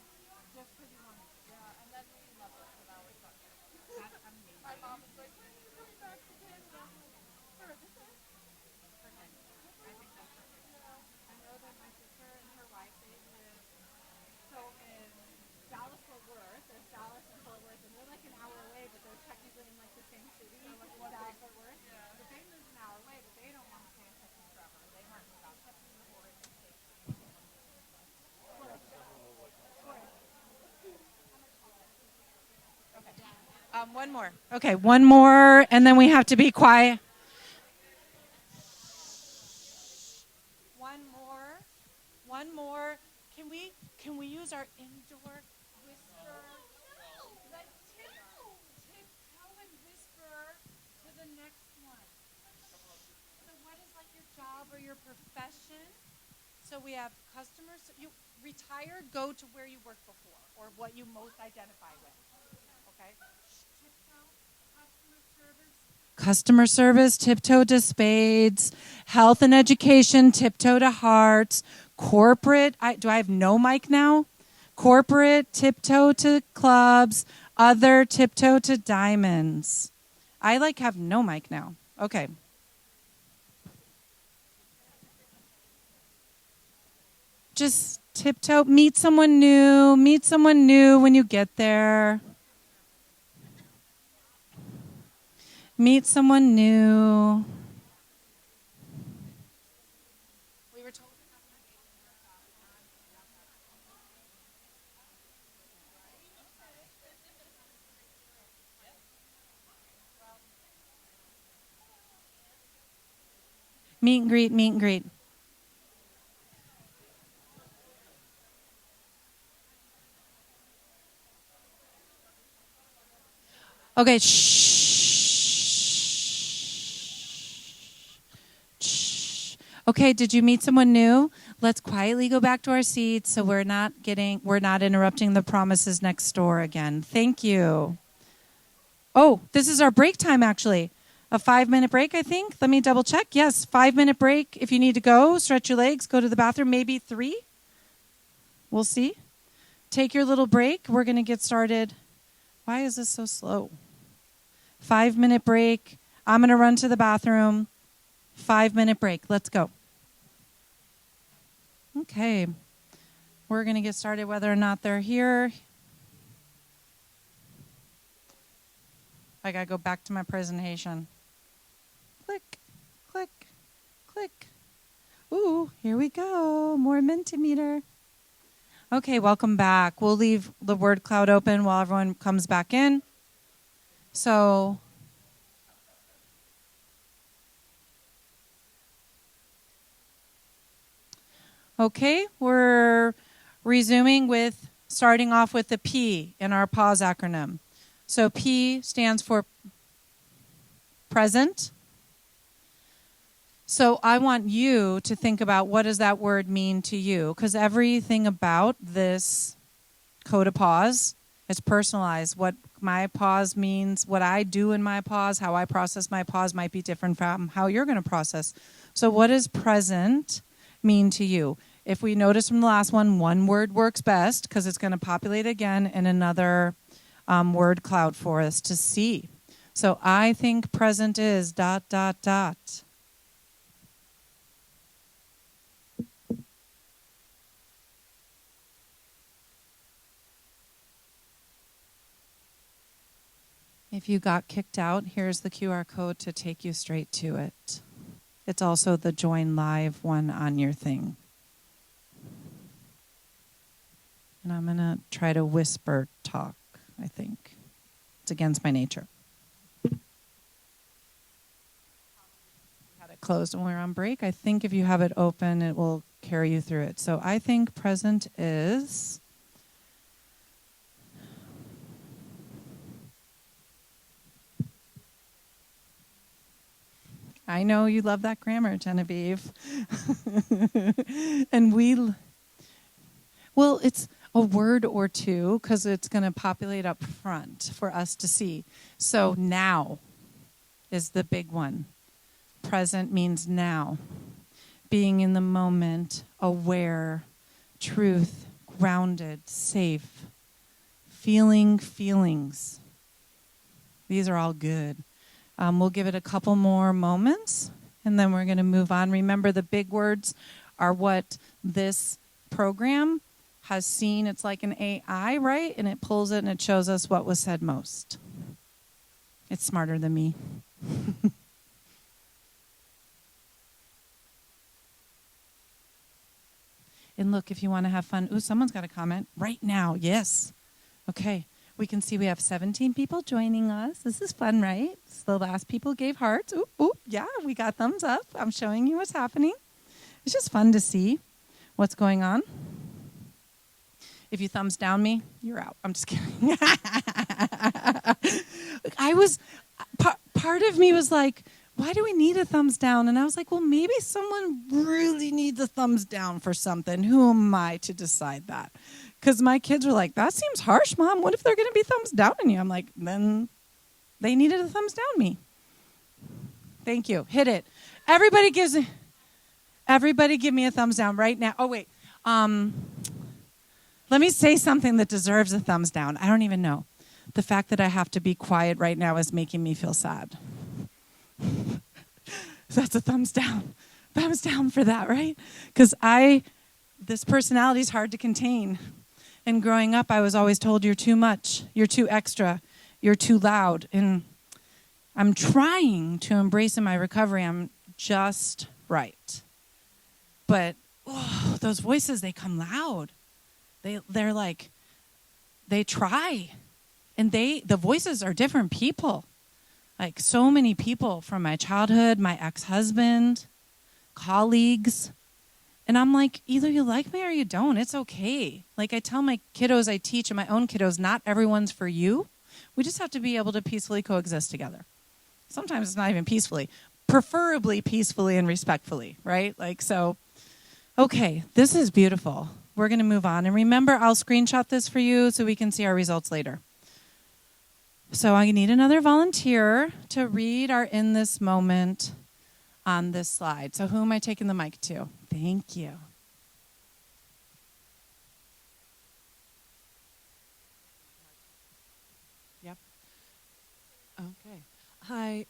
just because you wanted to. Yeah, and then we love it. So now we're stuck here. That's amazing. My mom was like, when are you coming back to Canada? Sure, this is. Okay. I think that's perfect. I know that my sister and her wife, they live so in Dallas Fort Worth. There's Dallas and Fort Worth, and they're like an hour away, but they're technically in like the same city. Like Dallas Fort Worth. Yeah. But they live an hour away, but they don't want to stay in Texas forever. They want to move out. Texas is a horrible state. One more. Okay, one more, and then we have to be quiet. One more. One more. Can we use our indoor whisper? Let's tiptoe and whisper to the next one. So what is like your job or your profession? So we have customers. You retired, go to where you worked before or what you most identify with. Okay? Tiptoe, customer service, tiptoe to spades, health and education, tiptoe to hearts, corporate, do I have no mic now? Corporate, tiptoe to clubs, other, tiptoe to diamonds. I have no mic now. Okay. Just tiptoe, meet someone new when you get there. Meet someone new. We were told meet and greet, meet and greet. Okay, shh. Okay, did you meet someone new? Let's quietly go back to our seats so we're not interrupting the promises next door again. Thank you. Oh, this is our break time actually. A 5-minute break, I think. Let me double check. Yes, 5-minute break. If you need to go, stretch your legs, go to the bathroom, maybe 3. We'll see. Take your little break. We're going to get started. Why is this so slow? 5-minute break. I'm going to run to the bathroom. 5-minute break. Let's go. Okay. We're going to get started whether or not they're here. I got to go back to my presentation. Click, click, click. Ooh, here we go. More Mentimeter. Okay, welcome back. We'll leave the word cloud open while everyone comes back in. So, okay, we're resuming with starting off with the P in our pause acronym. So P stands for present. So I want you to think about what does that word mean to you, because everything about this CoDA Pause is personalized. What my pause means, what I do in my pause, how I process my pause might be different from how you're going to process. So what does present mean to you? If we notice from the last one word works best because it's going to populate again in another word cloud for us to see. So I think present is ... If you got kicked out, here's the QR code to take you straight to it. It's also the join live one on your thing. And I'm going to try to whisper talk, I think. It's against my nature. get closed when we're on break. I think if you have it open, it will carry you through it. So I think present is... I know you love that grammar, Genevieve. And well, it's a word or two because it's going to populate up front for us to see. So now is the big one. Present means now. Being in the moment, aware, truth, grounded, safe, feeling feelings. These are all good. We'll give it a couple more moments, and then we're going to move on. Remember, the big words are what this program has seen. It's like an AI, right? And it pulls it and it shows us what was said most. It's smarter than me. And look, if you want to have fun. Ooh, someone's got a comment right now. Yes. Okay. We can see we have 17 people joining us. This is fun, right? So the last people gave hearts. Oop, oop. Yeah, we got thumbs up. I'm showing you what's happening. It's just fun to see what's going on. If you thumbs down me, you're out. I'm just kidding. Part of me was like, why do we need a thumbs down? And I was like, well, maybe someone really needs a thumbs down for something. Who am I to decide that? Because my kids were like, that seems harsh, Mom. What if they're going to be thumbs down on you? I'm like, then they needed a thumbs down me. Thank you. Hit it. Everybody give me a thumbs down right now. Oh, wait. Let me say something that deserves a thumbs down. I don't even know. The fact that I have to be quiet right now is making me feel sad. That's a thumbs down. Thumbs down for that, right? Because this personality is hard to contain. And growing up, I was always told, you're too much, you're too extra, you're too loud. And I'm trying to embrace in my recovery, I'm just right. But those voices, they come loud. They're like, they try. And the voices are different people. Like so many people from my childhood, my ex-husband, colleagues. And I'm like, either you like me or you don't. It's okay. Like I tell my kiddos I teach and my own kiddos, not everyone's for you. We just have to be able to peacefully coexist together. Sometimes it's not even peacefully. Preferably peacefully and respectfully, right? Like so, okay, this is beautiful. We're going to move on. And remember, I'll screenshot this for you so we can see our results later. So I need another volunteer to read our In This Moment on this slide. So who am I taking the mic to? Thank you. Yep. Okay. Hi.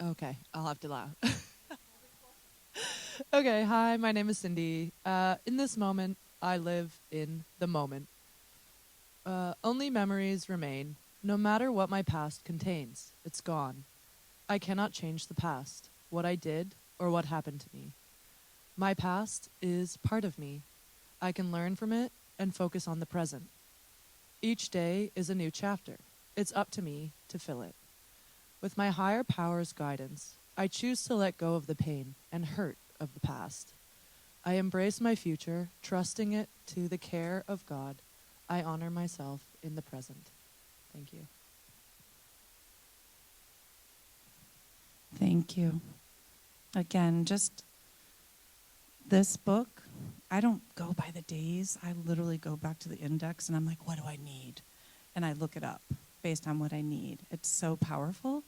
Okay, I'll have to laugh. Okay, hi, my name is Cindy. In this moment, I live in the moment. Only memories remain. No matter what my past contains, it's gone. I cannot change the past, what I did, or what happened to me. My past is part of me. I can learn from it and focus on the present. Each day is a new chapter. It's up to me to fill it. With my higher power's guidance, I choose to let go of the pain and hurt of the past. I embrace my future, trusting it to the care of God. I honor myself in the present. Thank you. Thank you. Again, just this book, I don't go by the days. I literally go back to the index and I'm like, what do I need? And I look it up based on what I need. It's so powerful.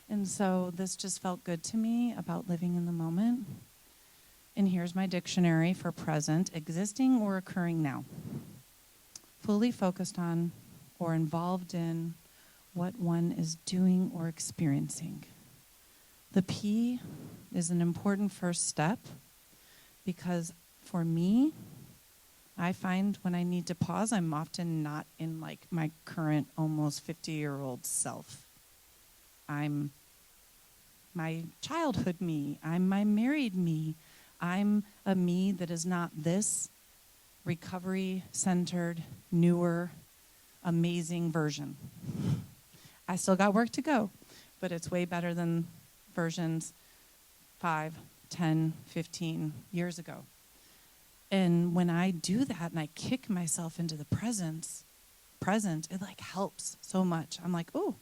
And so this just felt good to me about living in the moment. And here's my dictionary for present: existing or occurring now. Fully focused on or involved in what one is doing or experiencing. The P is an important first step because for me, I find when I need to pause, I'm often not in like my current almost 50-year-old self. I'm my childhood me. I'm my married me. I'm a me that is not this recovery-centered, newer, amazing version. I still got work to go, but it's way better than versions 5, 10, 15 years ago. And when I do that and I kick myself into the present, it like helps so much. I'm like, oh.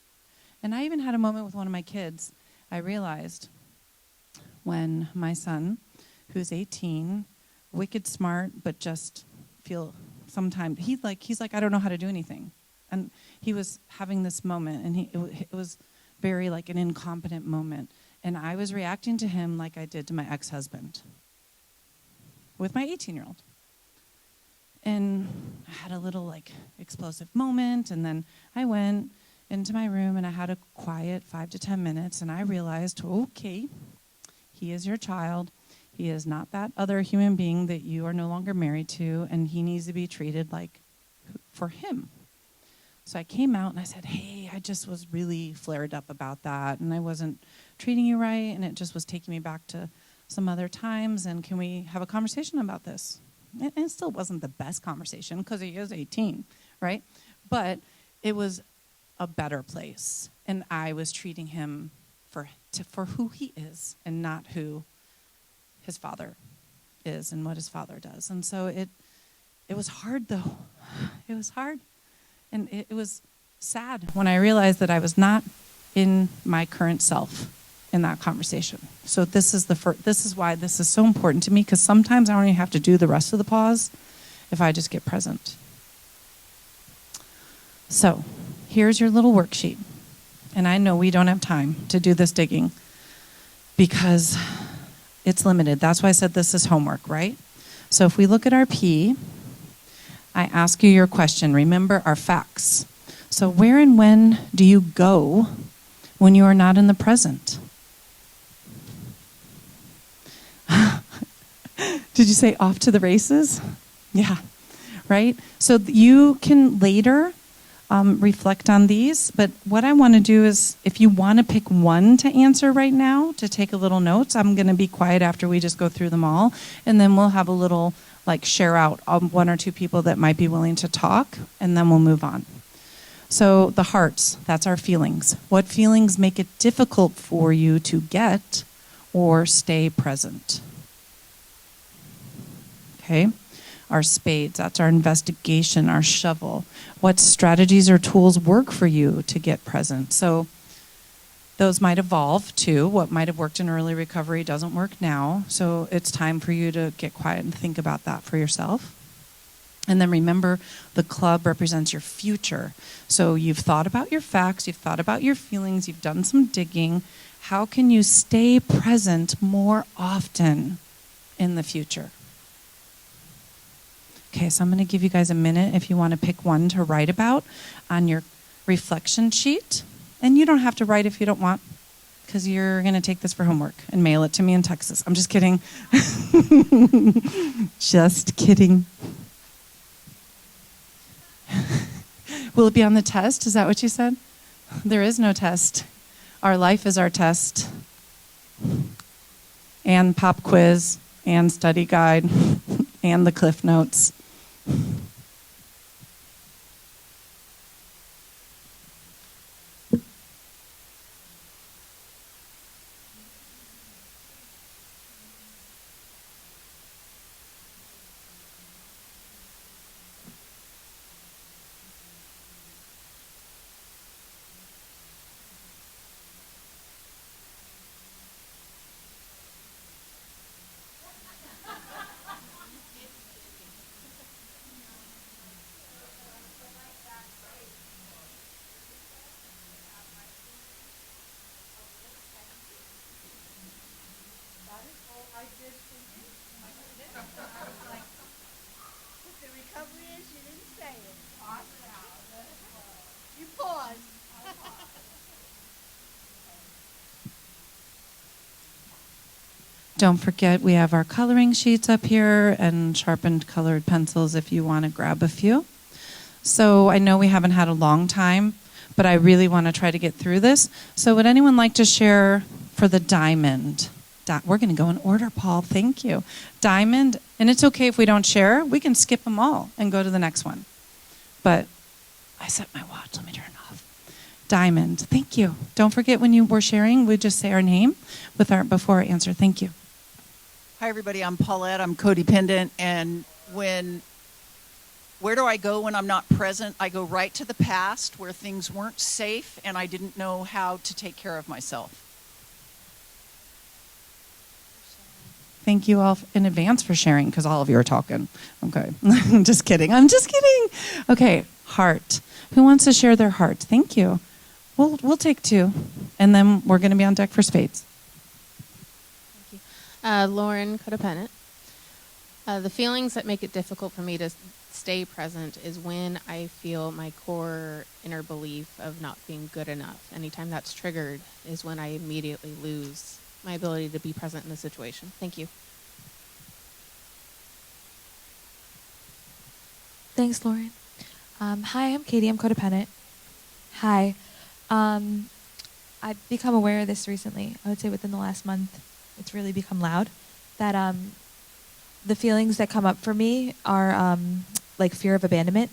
And I even had a moment with one of my kids. I realized when my son, who's 18, wicked smart, but just feel sometimes, he's like, I don't know how to do anything. And he was having this moment, and it was very like an incompetent moment. And I was reacting to him like I did to my ex-husband with my 18-year-old. And I had a little like explosive moment, and then I went into my room and I had a quiet 5 to 10 minutes, and I realized, okay, he is your child. He is not that other human being that you are no longer married to, and he needs to be treated like for him. So I came out and I said, hey, I just was really flared up about that, and I wasn't treating you right, and it just was taking me back to some other times, and can we have a conversation about this? And it still wasn't the best conversation because he is 18, right? But it was a better place, and I was treating him for who he is and not who his father is and what his father does. And so it was hard, though. It was hard. And it was sad when I realized that I was not in my current self in that conversation. So this is why this is so important to me, because sometimes I don't even have to do the rest of the pause if I just get present. So here's your little worksheet. And I know we don't have time to do this digging because it's limited. That's why I said this is homework, right? So if we look at our P, I ask you your question. Remember our facts. So where and when do you go when you are not in the present? Did you say off to the races? Yeah, right? So you can later reflect on these, but what I want to do is, if you want to pick one to answer right now, to take a little notes, I'm going to be quiet after we just go through them all, and then we'll have a little like share out one or two people that might be willing to talk, and then we'll move on. So the hearts, that's our feelings. What feelings make it difficult for you to get or stay present? Okay. Our spades, that's our investigation, our shovel. What strategies or tools work for you to get present? So those might evolve too. What might have worked in early recovery doesn't work now. So it's time for you to get quiet and think about that for yourself. And then remember, the club represents your future. So you've thought about your facts, you've thought about your feelings, you've done some digging. How can you stay present more often in the future? Okay, so I'm going to give you guys a minute if you want to pick one to write about on your reflection sheet. And you don't have to write if you don't want, because you're going to take this for homework and mail it to me in Texas. I'm just kidding. Just kidding. Will it be on the test? Is that what you said? There is no test. Our life is our test. And pop quiz, and study guide, and the Cliff Notes. Don't forget, we have our coloring sheets up here and sharpened colored pencils if you want to grab a few. So I know we haven't had a long time, but I really want to try to get through this. So would anyone like to share for the diamond? We're going to go in order, Paul. Thank you. Diamond, and it's okay if we don't share. We can skip them all and go to the next one. But I set my watch. Let me turn it off. Diamond. Thank you. Don't forget when you were sharing, we just say our name before our answer. Thank you. Hi, everybody. I'm Paulette. I'm codependent. And where do I go when I'm not present? I go right to the past where things weren't safe and I didn't know how to take care of myself. Thank you all in advance for sharing because all of you are talking. Okay. I'm just kidding. Okay. Heart. Who wants to share their heart? Thank you. We'll take two. And then we're going to be on deck for spades. Thank you. Lauren, codependent. The feelings that make it difficult for me to stay present is when I feel my core inner belief of not being good enough. Anytime that's triggered is when I immediately lose my ability to be present in the situation. Thank you. Thanks, Lauren. Hi, I'm Katie. I'm codependent. Hi. I've become aware of this recently. I would say within the last month, it's really become loud. That the feelings that come up for me are like fear of abandonment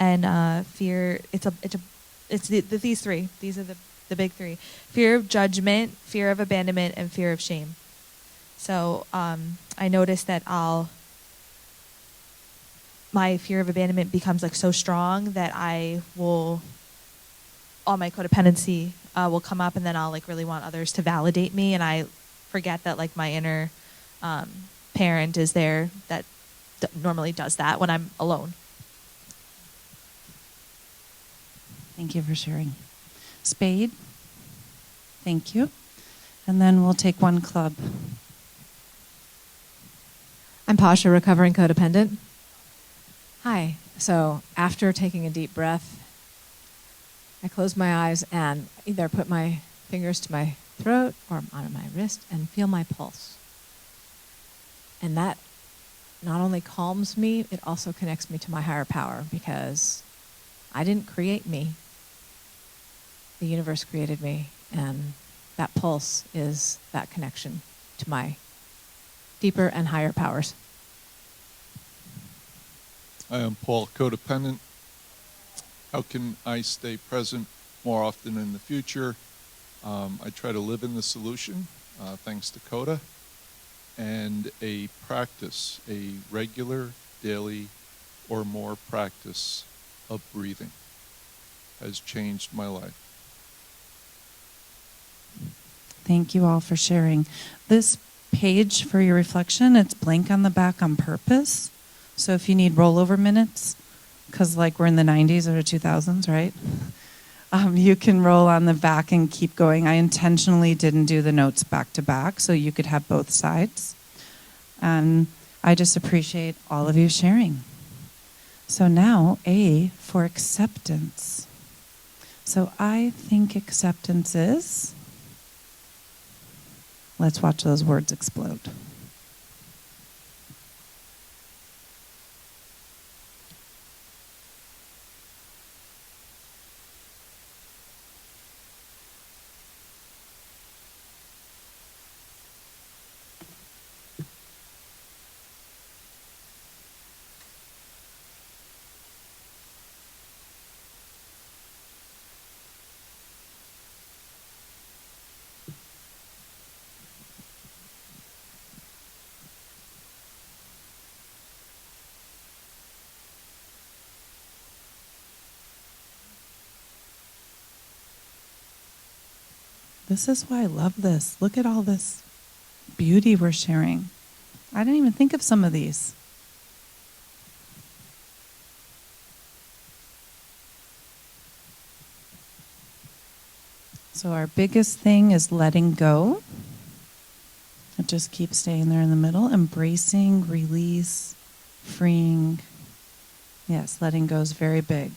and fear. It's these three. These are the big three: fear of judgment, fear of abandonment, and fear of shame. So I noticed that my fear of abandonment becomes like so strong that all my codependency will come up, and then I'll like really want others to validate me, and I forget that like my inner parent is there that normally does that when I'm alone. Thank you for sharing. Spade. Thank you. And then we'll take one club. I'm Pasha, recovering codependent. Hi. So after taking a deep breath, I close my eyes and either put my fingers to my throat or on my wrist and feel my pulse. And that not only calms me, it also connects me to my higher power because I didn't create me. The universe created me, and that pulse is that connection to my deeper and higher powers. I am Paul, codependent. How can I stay present more often in the future? I try to live in the solution, thanks to CoDA, and a practice, a regular, daily, or more practice of breathing has changed my life. Thank you all for sharing. This page for your reflection, it's blank on the back on purpose. So if you need rollover minutes, because like we're in the 90s or the 2000s, right? You can roll on the back and keep going. I intentionally didn't do the notes back to back so you could have both sides. And I just appreciate all of you sharing. So now A for acceptance. So I think acceptance is, let's watch those words explode. This is why I love this. Look at all this beauty we're sharing. I didn't even think of some of these. So our biggest thing is letting go. It just keeps staying there in the middle. Embracing, release, freeing. Yes, letting go is very big.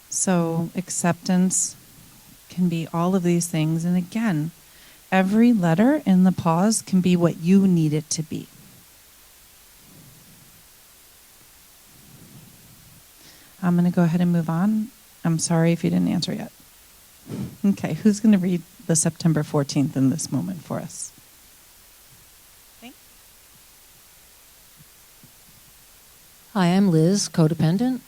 So acceptance can be all of these things. And again, every letter in the pause can be what you need it to be. I'm going to go ahead and move on. I'm sorry if you didn't answer yet. Okay, who's going to read the September 14th in this moment for us? Hi, I'm Liz, codependent.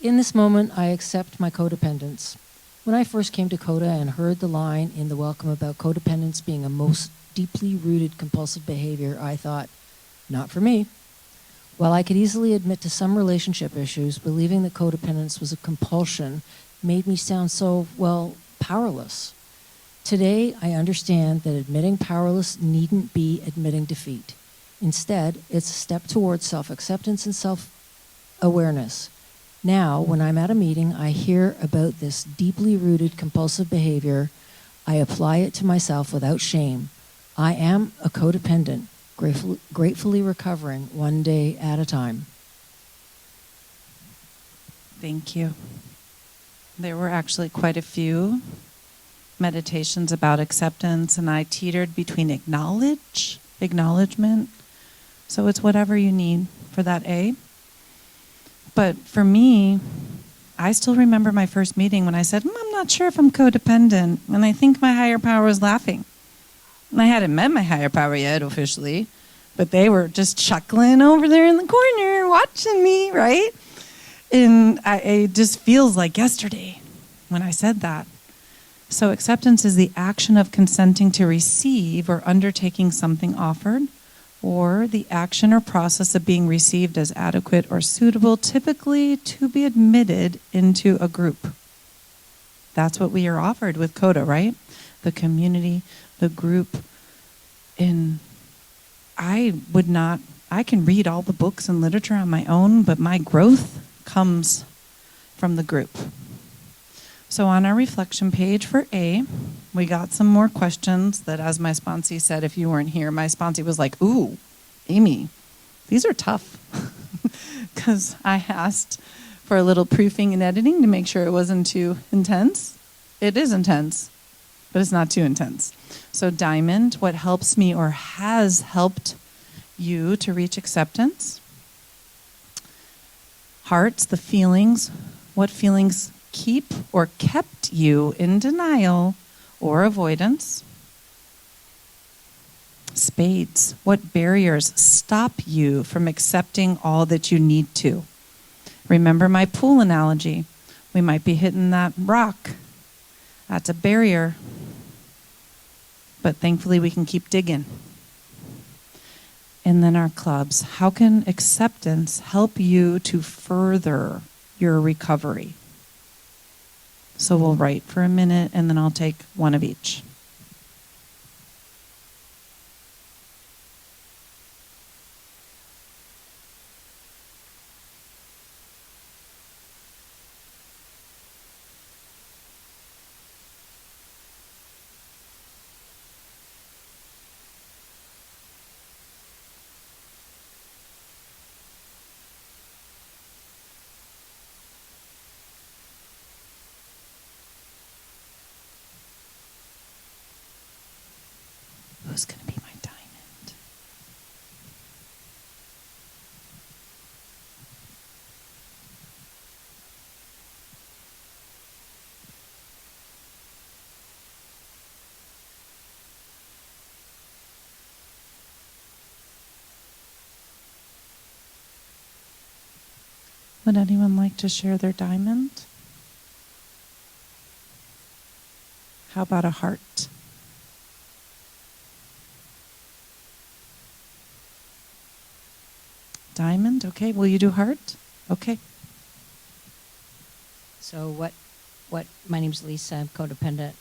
In this moment, I accept my codependence. When I first came to CoDA and heard the line in the welcome about codependence being a most deeply rooted compulsive behavior, I thought, not for me. While I could easily admit to some relationship issues, believing that codependence was a compulsion made me sound so, well, powerless. Today, I understand that admitting powerless needn't be admitting defeat. Instead, it's a step towards self-acceptance and self-awareness. Now, when I'm at a meeting, I hear about this deeply rooted compulsive behavior. I apply it to myself without shame. I am a codependent, gratefully recovering one day at a time. Thank you. There were actually quite a few meditations about acceptance, and I teetered between acknowledgement. So it's whatever you need for that A. But for me, I still remember my first meeting when I said, I'm not sure if I'm codependent, and I think my higher power was laughing. And I hadn't met my higher power yet officially, but they were just chuckling over there in the corner watching me, right? And it just feels like yesterday when I said that. So acceptance is the action of consenting to receive or undertaking something offered, or the action or process of being received as adequate or suitable, typically to be admitted into a group. That's what we are offered with CoDA, right? The community, the group. And I can read all the books and literature on my own, but my growth comes from the group. So on our reflection page for A, we got some more questions that, as my sponsee said, if you weren't here, my sponsee was like, ooh, Amy, these are tough. Because I asked for a little proofing and editing to make sure it wasn't too intense. It is intense, but it's not too intense. So Diamond, what helps me or has helped you to reach acceptance? Hearts, the feelings, what feelings keep or kept you in denial or avoidance? Spades, what barriers stop you from accepting all that you need to? Remember my pool analogy. We might be hitting that rock. That's a barrier. But thankfully we can keep digging. And then our clubs. How can acceptance help you to further your recovery? So we'll write for a minute, and then I'll take one of each. Who's going to be my diamond? Would anyone like to share their diamond? How about a heart? Diamond, okay. Will you do heart? Okay. So my name's Lisa, I'm codependent.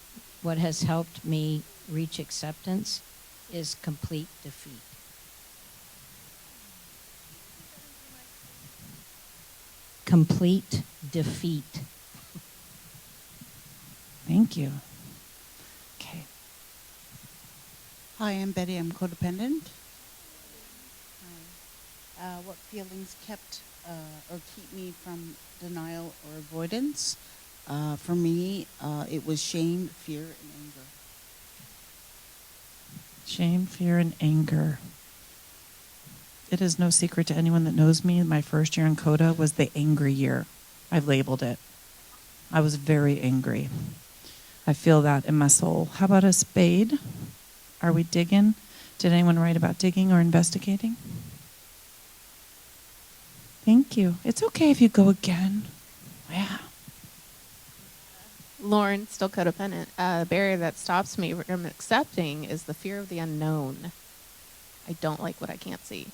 What has helped me reach acceptance is complete defeat. Complete defeat. Thank you. Okay. Hi, I'm Betty. I'm codependent. What feelings kept or keep me from denial or avoidance? For me, it was shame, fear, and anger. Shame, fear, and anger. It is no secret to anyone that knows me, my first year in CoDA was the angry year. I've labeled it. I was very angry. I feel that in my soul. How about a spade? Are we digging? Did anyone write about digging or investigating? Thank you. It's okay if you go again. Yeah. Lauren, still codependent. A barrier that stops me from accepting is the fear of the unknown. I don't like what I can't see.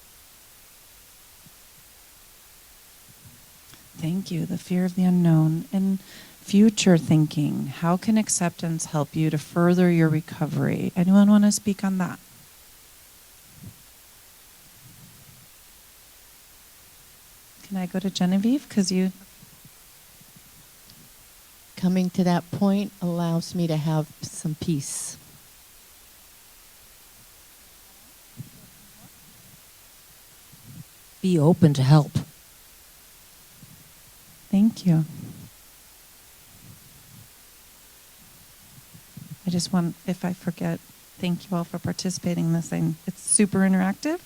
Thank you. The fear of the unknown and future thinking. How can acceptance help you to further your recovery? Anyone want to speak on that? Can I go to Genevieve? Because you... Coming to that point allows me to have some peace. Be open to help. Thank you. I just want, if I forget, thank you all for participating in this thing. It's super interactive,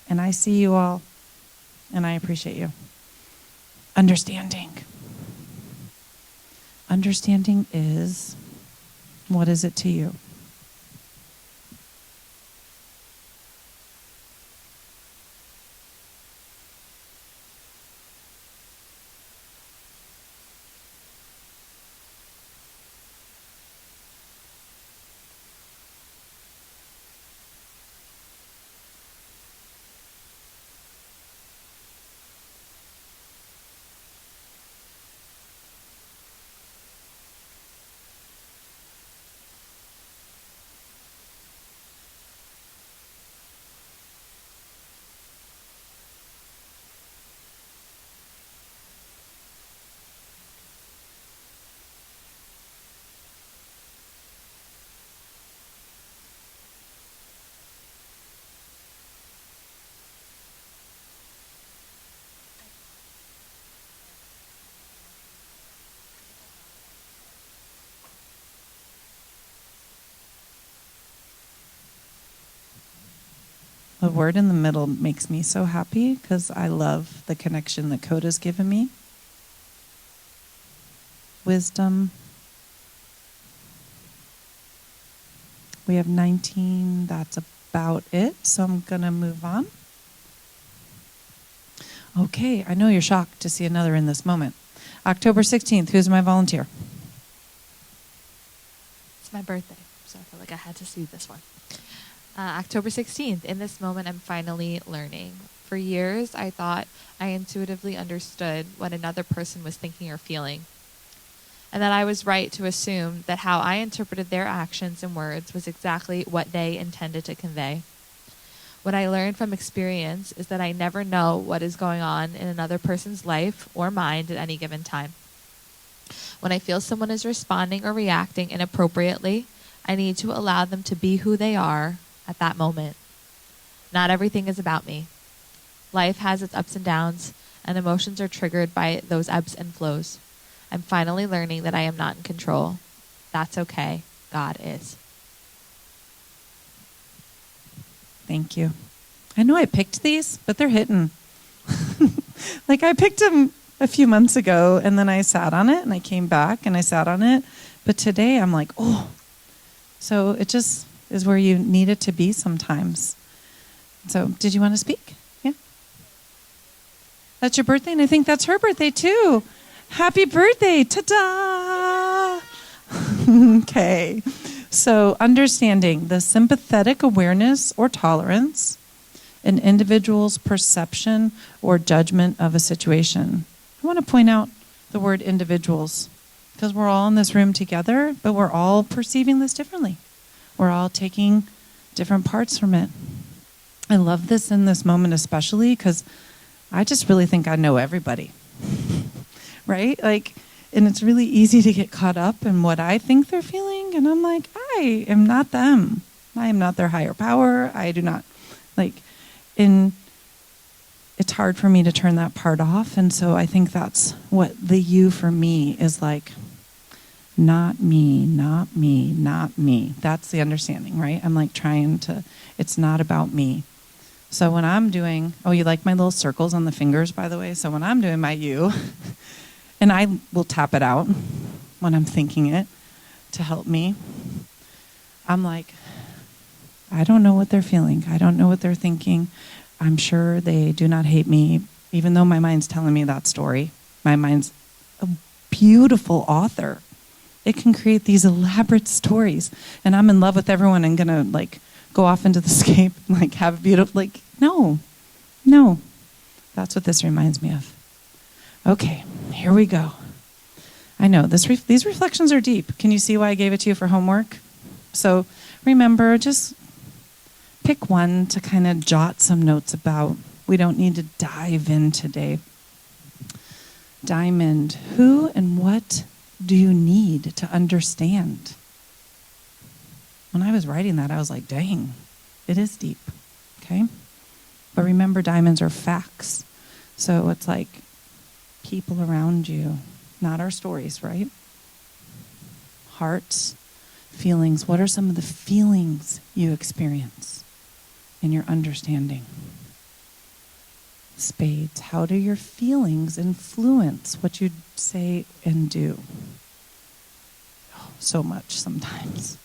and I see you all, and I appreciate you. Understanding. Understanding is, what is it to you? The word in the middle makes me so happy because I love the connection that CoDA's given me. Wisdom. We have 19. That's about it. So I'm going to move on. Okay, I know you're shocked to see another in this moment. October 16th, who's my volunteer? It's my birthday, so I feel like I had to see this one. October 16th, in this moment, I'm finally learning. For years, I thought I intuitively understood what another person was thinking or feeling, and that I was right to assume that how I interpreted their actions and words was exactly what they intended to convey. What I learned from experience is that I never know what is going on in another person's life or mind at any given time. When I feel someone is responding or reacting inappropriately, I need to allow them to be who they are at that moment. Not everything is about me. Life has its ups and downs, and emotions are triggered by those ebbs and flows. I'm finally learning that I am not in control. That's okay. God is. Thank you. I know I picked these, but they're hitting. Like I picked them a few months ago, and then I sat on it, and I came back, and I sat on it. But today I'm like, oh. So it just is where you need it to be sometimes. So did you want to speak? Yeah. That's your birthday, and I think that's her birthday too. Happy birthday. Ta-da! Okay. So understanding the sympathetic awareness or tolerance, an individual's perception or judgment of a situation. I want to point out the word individuals because we're all in this room together, but we're all perceiving this differently. We're all taking different parts from it. I love this in this moment especially because I just really think I know everybody, right? Like, and it's really easy to get caught up in what I think they're feeling. And I'm like, I am not them. I am not their higher power. I do not, it's hard for me to turn that part off. And so I think that's what the you for me is like, not me, not me, not me. That's the understanding, right? I'm like trying to, it's not about me. So when I'm doing, oh, you like my little circles on the fingers, by the way? So when I'm doing my you, and I will tap it out when I'm thinking it to help me, I'm like, I don't know what they're feeling. I don't know what they're thinking. I'm sure they do not hate me, even though my mind's telling me that story. My mind's beautiful author. It can create these elaborate stories. And I'm in love with everyone and gonna like go off into the scape, like have a beautiful, like, no. That's what this reminds me of. Okay, here we go. I know, these reflections are deep. Can you see why I gave it to you for homework? So remember, just pick one to kind of jot some notes about. We don't need to dive in today. Diamond, who and what do you need to understand? When I was writing that, I was like, dang, it is deep, okay? But remember, diamonds are facts. So it's like people around you, not our stories, right? Hearts, feelings. What are some of the feelings you experience in your understanding? Spades, how do your feelings influence what you say and do? Oh, so much sometimes.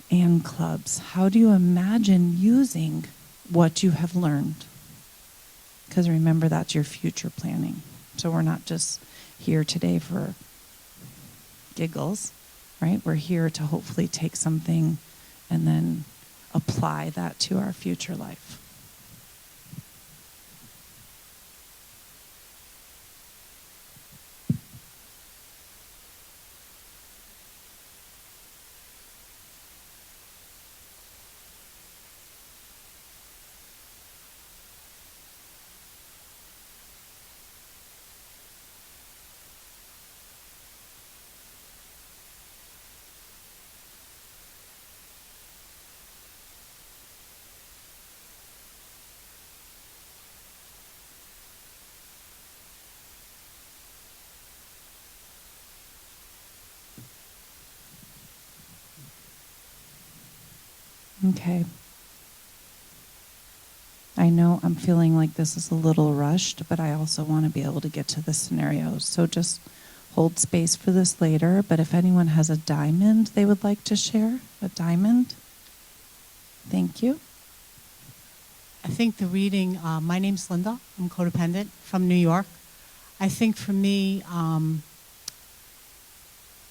And clubs, how do you imagine using what you have learned? Because remember, that's your future planning. So we're not just here today for giggles, right? We're here to hopefully take something and then apply that to our future life. Okay. I know I'm feeling like this is a little rushed, but I also want to be able to get to the scenarios. So just hold space for this later. But if anyone has a diamond they would like to share, a diamond, thank you. I think the reading, my name's Linda. I'm codependent from New York. I think for me,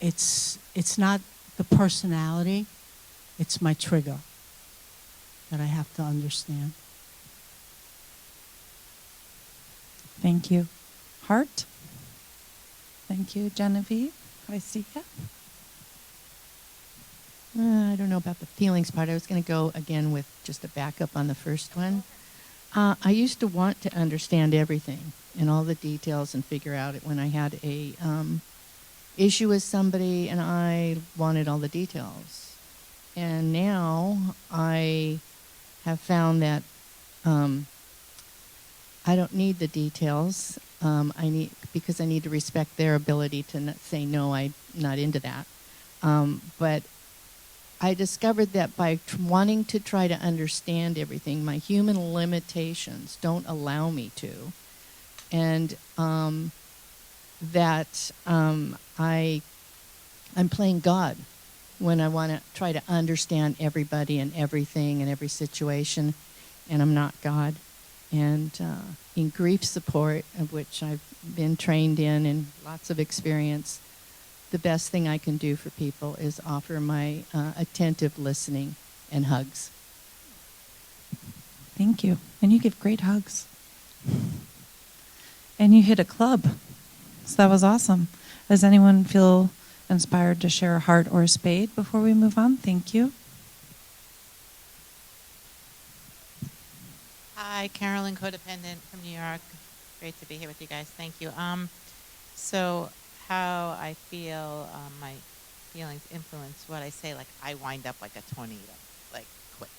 it's not the personality, it's my trigger that I have to understand. Thank you. Heart? Thank you. Genevieve, I see you. I don't know about the feelings part. I was going to go again with just a backup on the first one. I used to want to understand everything and all the details and figure out it when I had a issue with somebody and I wanted all the details. And now I have found that I don't need the details. Because I need to respect their ability to say no. I'm not into that. But I discovered that by wanting to try to understand everything, my human limitations don't allow me to, and that I'm playing God when I want to try to understand everybody and everything and every situation, and I'm not God. And in grief support, of which I've been trained in and lots of experience, the best thing I can do for people is offer my attentive listening and hugs. Thank you. And you give great hugs. And you hit a club. So that was awesome. Does anyone feel inspired to share a heart or a spade before we move on? Thank you. Hi, Carolyn, codependent from New York. Great to be here with you guys. Thank you. So how I feel, my feelings influence what I say. Like I wind up like a tornado, like quick,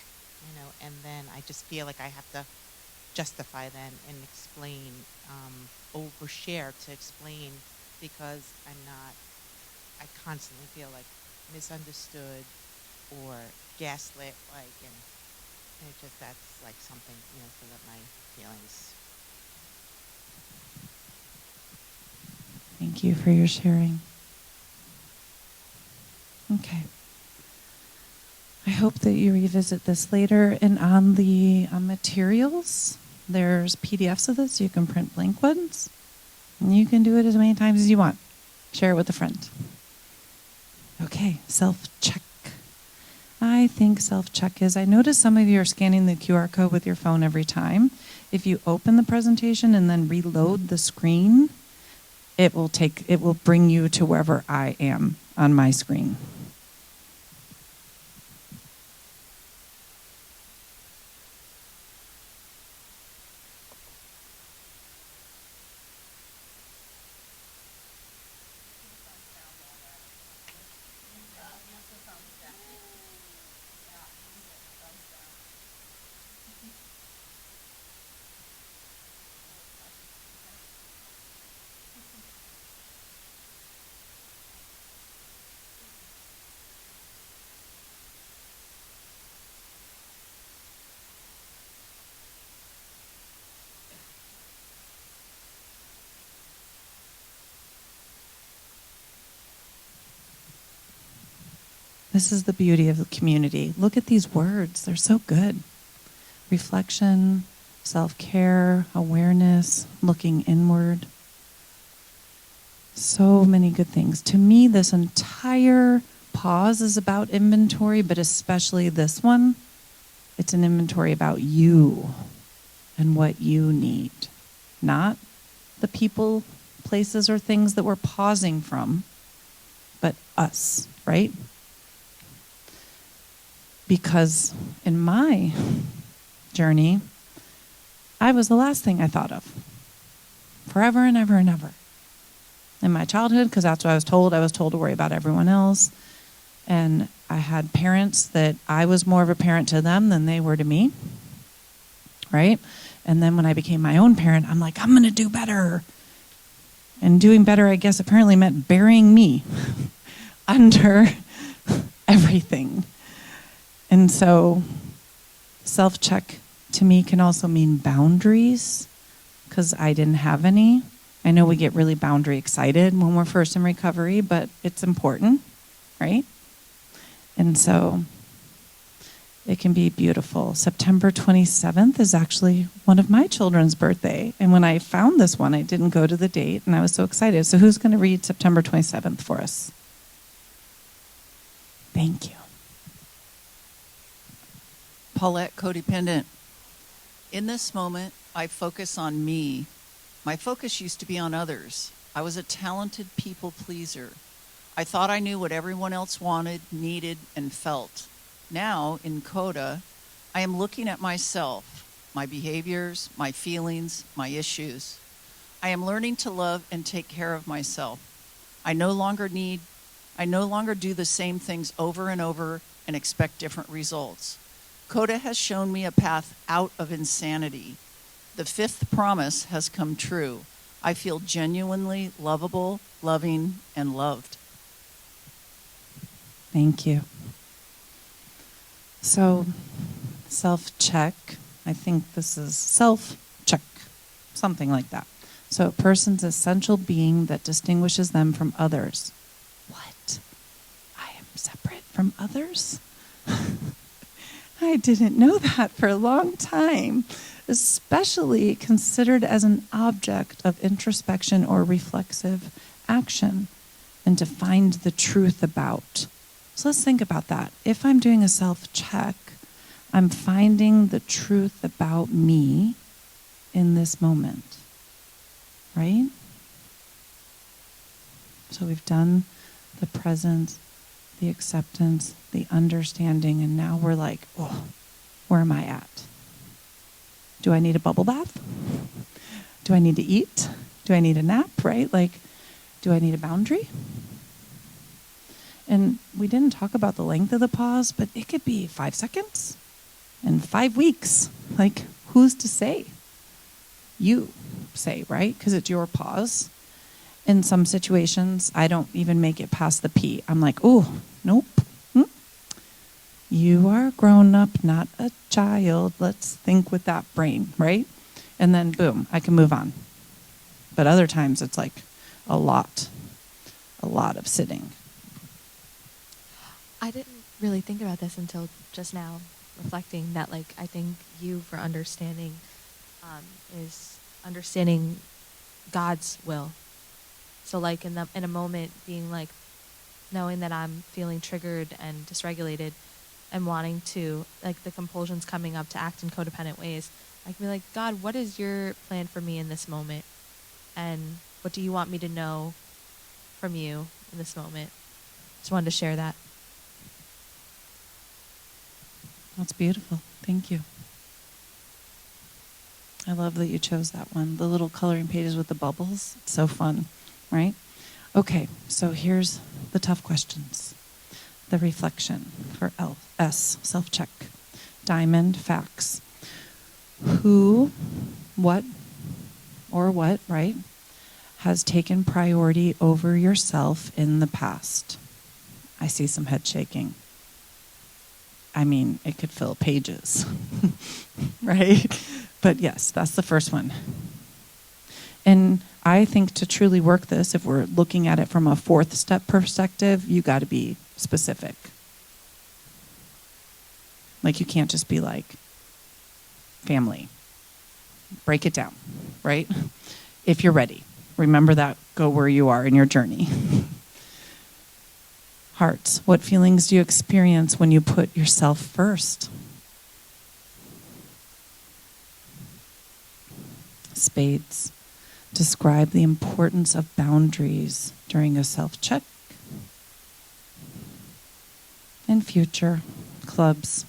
and then I just feel like I have to justify then and explain, overshare to explain because I constantly feel like misunderstood or gaslit, and it just, that's like something, so that my feelings. Thank you for your sharing. Okay. I hope that you revisit this later. And on the materials, there's PDFs of this. You can print blank ones. And you can do it as many times as you want. Share it with a friend. Okay, self-check. I think self-check is, I notice some of you are scanning the QR code with your phone every time. If you open the presentation and then reload the screen, it will bring you to wherever I am on my screen. This is the beauty of the community. Look at these words. They're so good. Reflection, self-care, awareness, looking inward. So many good things. To me, this entire pause is about inventory, but especially this one, it's an inventory about you and what you need. Not the people, places, or things that we're pausing from, but us, right? Because in my journey, I was the last thing I thought of. Forever and ever and ever. In my childhood, because that's what I was told. I was told to worry about everyone else. And I had parents that I was more of a parent to them than they were to me. Right? And then when I became my own parent, I'm like, I'm going to do better. And doing better, I guess, apparently meant burying me under everything. And so self-check to me can also mean boundaries, because I didn't have any. I know we get really boundary excited when we're first in recovery, but it's important, right? And so it can be beautiful. September 27th is actually one of my children's birthday. And when I found this one, I didn't go to the date, and I was so excited. So who's going to read September 27th for us? Thank you. Paulette, codependent. In this moment, I focus on me. My focus used to be on others. I was a talented people pleaser. I thought I knew what everyone else wanted, needed, and felt. Now, in CoDA, I am looking at myself, my behaviors, my feelings, my issues. I am learning to love and take care of myself. I no longer do the same things over and over and expect different results. CoDA has shown me a path out of insanity. The fifth promise has come true. I feel genuinely lovable, loving, and loved. Thank you. So, self-check, I think this is self-check, something like that. So, a person's essential being that distinguishes them from others. What? I am separate from others? I didn't know that for a long time, especially considered as an object of introspection or reflexive action, and to find the truth about. So let's think about that. If I'm doing a self-check, I'm finding the truth about me in this moment, right? So we've done the present, the acceptance, the understanding, and now we're like, oh, where am I at? Do I need a bubble bath? Do I need to eat? Do I need a nap, right? Like, do I need a boundary? And we didn't talk about the length of the pause, but it could be 5 seconds and 5 weeks. Like, who's to say? You say, right? Because it's your pause. In some situations, I don't even make it past the P. I'm like, oh, nope. You are a grown-up, not a child. Let's think with that brain, right? And then, boom, I can move on. But other times, it's like a lot of sitting. I didn't really think about this until just now, reflecting that, like, I think you for understanding is understanding God's will. So like in a moment being like, knowing that I'm feeling triggered and dysregulated and wanting to, like the compulsions coming up to act in codependent ways, I can be like, God, what is your plan for me in this moment? And what do you want me to know from you in this moment? Just wanted to share that. That's beautiful. Thank you. I love that you chose that one. The little coloring pages with the bubbles. It's so fun, right? Okay, so here's the tough questions. The reflection for S, self-check. Diamond, facts. Who, what, right, has taken priority over yourself in the past? I see some head shaking. I mean, it could fill pages, right? But yes, that's the first one. And I think to truly work this, if we're looking at it from a fourth step perspective, you got to be specific. Like you can't just be like, family. Break it down, right? If you're ready. Remember that, go where you are in your journey. Heart, what feelings do you experience when you put yourself first? Spades, describe the importance of boundaries during a self-check. And future, clubs,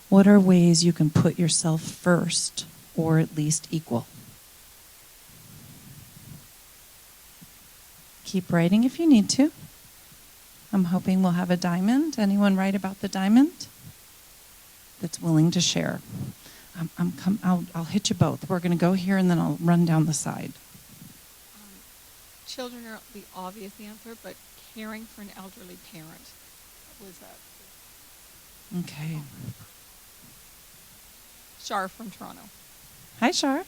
what are ways you can put yourself first or at least equal? Keep writing if you need to. I'm hoping we'll have a diamond. Anyone write about the diamond that's willing to share? I'll hit you both. We're going to go here and then I'll run down the side. Children are the obvious answer, but caring for an elderly parent. What was that? Okay. Shar from Toronto. Hi, Shar.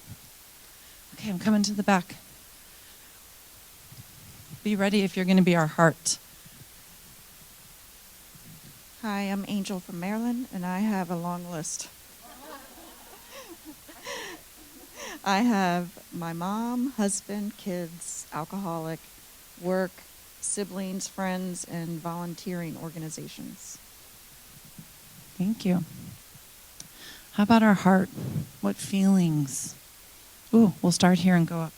Okay, I'm coming to the back. Be ready if you're going to be our heart. Hi, I'm Angel from Maryland, and I have a long list. I have my mom, husband, kids, alcoholic, work, siblings, friends, and volunteering organizations. Thank you. How about our heart? What feelings? Ooh, we'll start here and go up.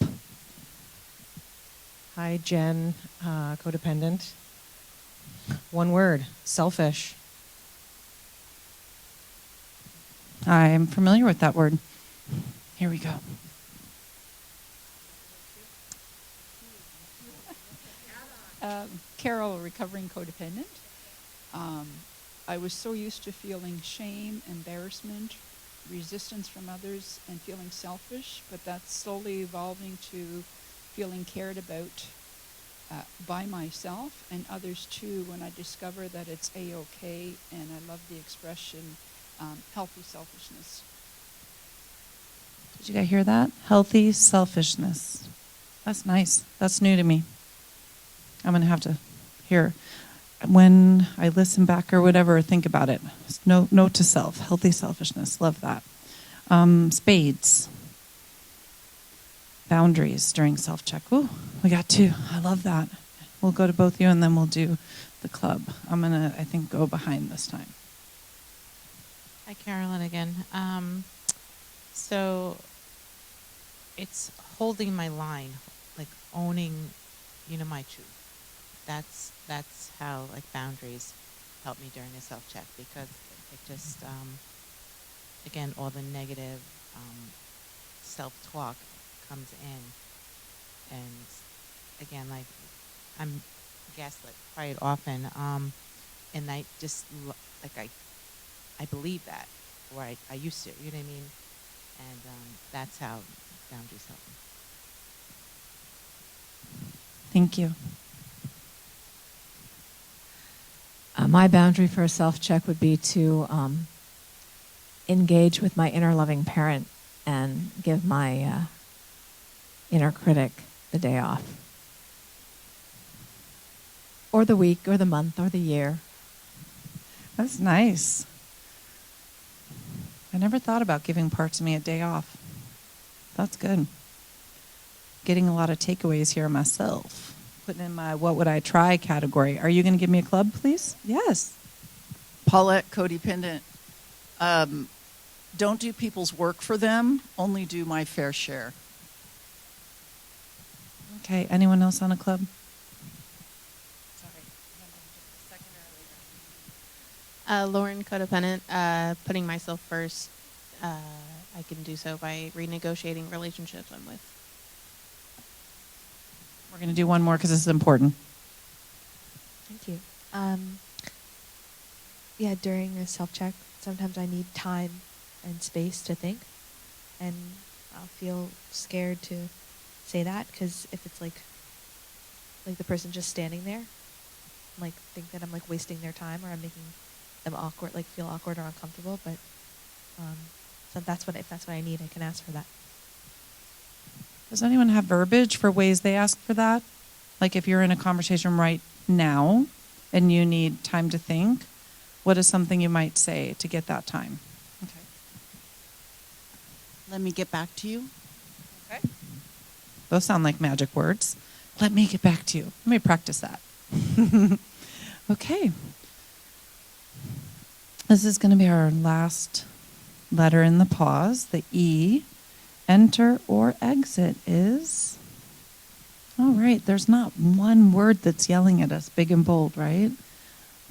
Hi, Jen, codependent. One word, selfish. I'm familiar with that word. Here we go. Carol, recovering codependent. I was so used to feeling shame, embarrassment, resistance from others, and feeling selfish, but that's slowly evolving to feeling cared about by myself and others too when I discover that it's A-OK, and I love the expression healthy selfishness. Did you guys hear that? Healthy selfishness. That's nice. That's new to me. I'm going to have to hear. When I listen back or whatever, think about it. Note to self. Healthy selfishness. Love that. Spades. Boundaries during self-check. Ooh, we got two. I love that. We'll go to both of you and then we'll do the club. I'm going to, I think, go behind this time. Hi, Carolyn again. So it's holding my line, like owning, my truth. That's how like boundaries help me during a self-check, because it just again, all the negative self-talk comes in, and again, like I'm gaslit quite often, and I just I believe that, or I used to, you know what I mean? And that's how boundaries help me. Thank you. My boundary for a self-check would be to engage with my inner loving parent and give my inner critic the day off. Or the week, or the month, or the year. That's nice. I never thought about giving parts of me a day off. That's good. Getting a lot of takeaways here myself. putting in my what would I try category. Are you going to give me a club, please? Yes. Paulette, codependent. Don't do people's work for them, only do my fair share. Okay, anyone else on a club? Lauren, codependent, putting myself first. I can do so by renegotiating relationships I'm with. We're going to do one more because this is important. Thank you. Yeah, during a self-check, sometimes I need time and space to think, and I'll feel scared to say that because if it's like the person just standing there, like think that I'm like wasting their time or I'm making them awkward, like feel awkward or uncomfortable. But so if that's what I need, I can ask for that. Does anyone have verbiage for ways they ask for that? Like if you're in a conversation right now and you need time to think, what is something you might say to get that time? Okay. Let me get back to you. Okay. Those sound like magic words. Let me get back to you. Let me practice that. Okay. This is going to be our last letter in the pause. The E. Enter or exit is... All right, there's not one word that's yelling at us, big and bold, right?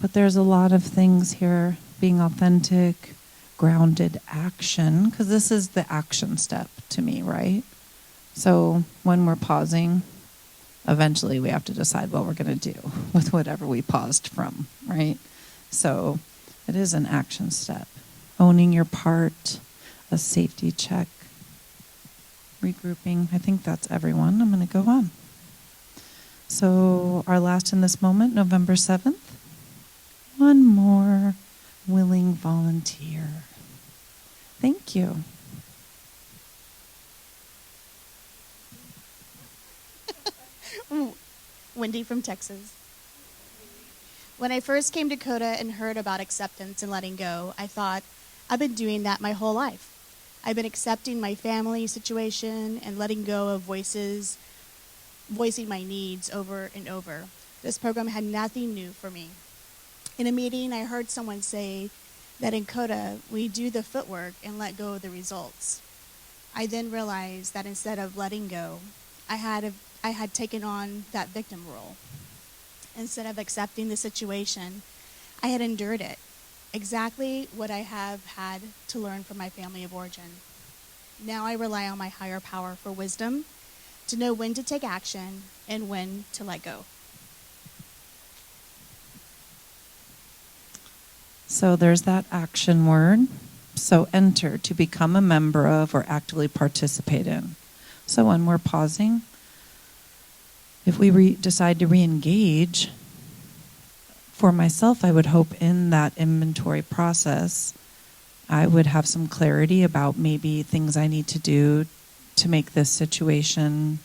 But there's a lot of things here. Being authentic, grounded action, because this is the action step to me, right? So when we're pausing, eventually we have to decide what we're going to do with whatever we paused from, right? So it is an action step. Owning your part, a safety check, regrouping. I think that's everyone. I'm going to go on. So our last in this moment, November 7th. One more willing volunteer. Thank you. Wendy from Texas. When I first came to CoDA and heard about acceptance and letting go, I thought, I've been doing that my whole life. I've been accepting my family situation and letting go of voicing my needs over and over. This program had nothing new for me. In a meeting, I heard someone say that in CoDA, we do the footwork and let go of the results. I then realized that instead of letting go, I had taken on that victim role. Instead of accepting the situation, I had endured it. Exactly what I have had to learn from my family of origin. Now I rely on my higher power for wisdom to know when to take action and when to let go. So there's that action word. So enter, to become a member of or actively participate in. So when we're pausing, if we decide to re-engage, for myself, I would hope in that inventory process, I would have some clarity about maybe things I need to do to make this situation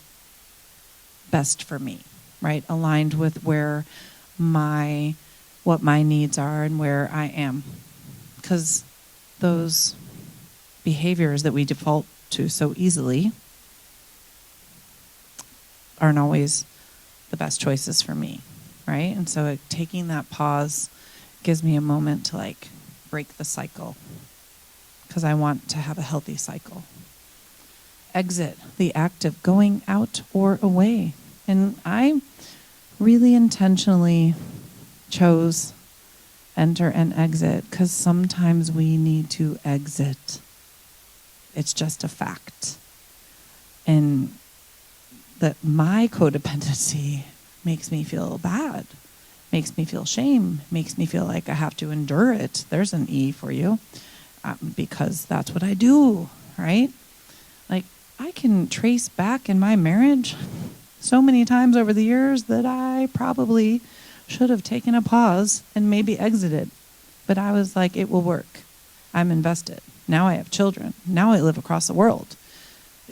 best for me, right? Aligned with what my needs are and where I am. Because those behaviors that we default to so easily aren't always the best choices for me, right? And so taking that pause gives me a moment to break the cycle, because I want to have a healthy cycle. Exit, the act of going out or away. And I really intentionally chose enter and exit because sometimes we need to exit. It's just a fact. And that my codependency makes me feel bad, makes me feel shame, makes me feel like I have to endure it. There's an E for you, because that's what I do, right? I can trace back in my marriage so many times over the years that I probably should have taken a pause and maybe exited. But I was like, it will work. I'm invested. Now I have children. Now I live across the world.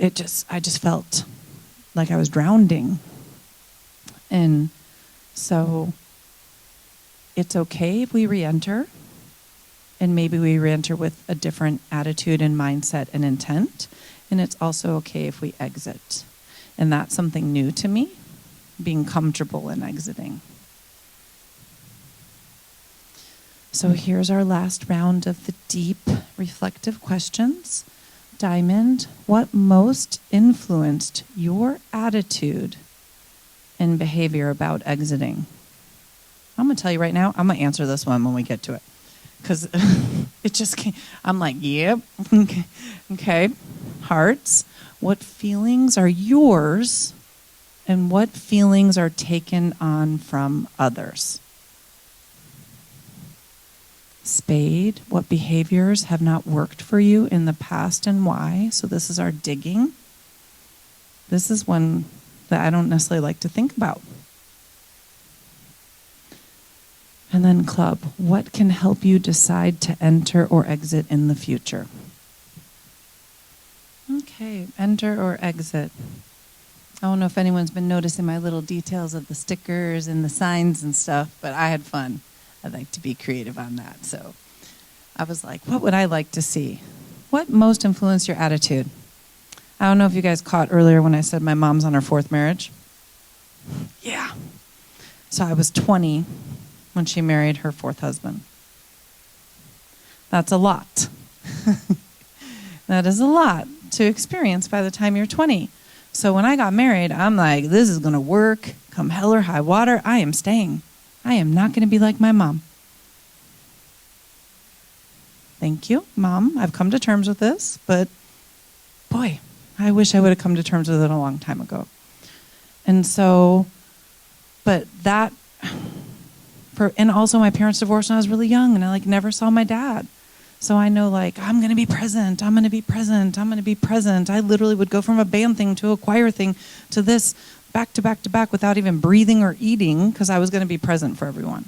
I just felt like I was drowning. And so it's okay if we re-enter, and maybe we re-enter with a different attitude and mindset and intent. And it's also okay if we exit. And that's something new to me. being comfortable in exiting. So here's our last round of the deep reflective questions. Diamond, what most influenced your attitude and behavior about exiting? I'm going to tell you right now, I'm going to answer this one when we get to it. Because it just came, I'm like, yep. Okay. Hearts, what feelings are yours and what feelings are taken on from others? Spade, what behaviors have not worked for you in the past and why? So this is our digging. This is one that I don't necessarily like to think about. And then club, what can help you decide to enter or exit in the future? Okay, enter or exit. I don't know if anyone's been noticing my little details of the stickers and the signs and stuff, but I had fun. I like to be creative on that. So I was like, what would I like to see? What most influenced your attitude? I don't know if you guys caught earlier when I said my mom's on her 4th marriage. Yeah. So I was 20 when she married her 4th husband. That's a lot. That is a lot to experience by the time you're 20. So when I got married, I'm like, this is going to work. Come hell or high water, I am staying. I am not going to be like my mom. Thank you, Mom. I've come to terms with this, but boy, I wish I would have come to terms with it a long time ago. And so, but that, and also my parents divorced when I was really young, and I never saw my dad. So I know I'm going to be present, I'm going to be present, I'm going to be present. I literally would go from a band thing to a choir thing to this back to back to back without even breathing or eating because I was going to be present for everyone.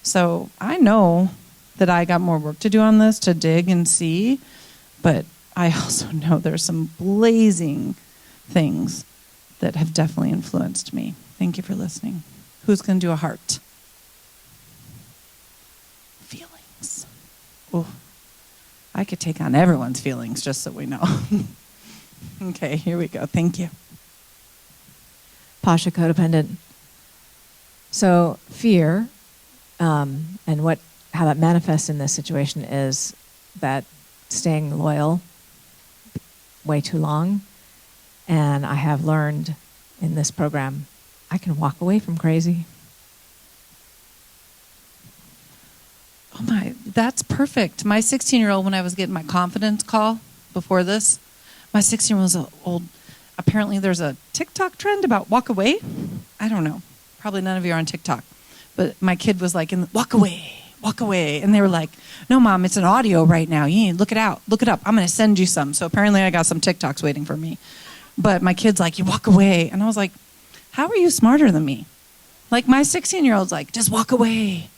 So I know that I got more work to do on this to dig and see, but I also know there's some blazing things that have definitely influenced me. Thank you for listening. Who's going to do a heart? Feelings. Oh, I could take on everyone's feelings just so we know. Okay, here we go. Thank you. Pasha, codependent. So fear, and how that manifests in this situation is that staying loyal way too long. And I have learned in this program, I can walk away from crazy. Oh my, that's perfect. My 16-year-old, when I was getting my confidence call before this, my 16-year-old was old. Apparently there's a TikTok trend about walk away. I don't know. Probably none of you are on TikTok. But my kid was like, walk away. And they were like, no, Mom, it's an audio right now. You need to look it out. Look it up. I'm going to send you some. So apparently I got some TikToks waiting for me. But my kid's like, you walk away. And I was like, how are you smarter than me? My 16-year-old's like, just walk away.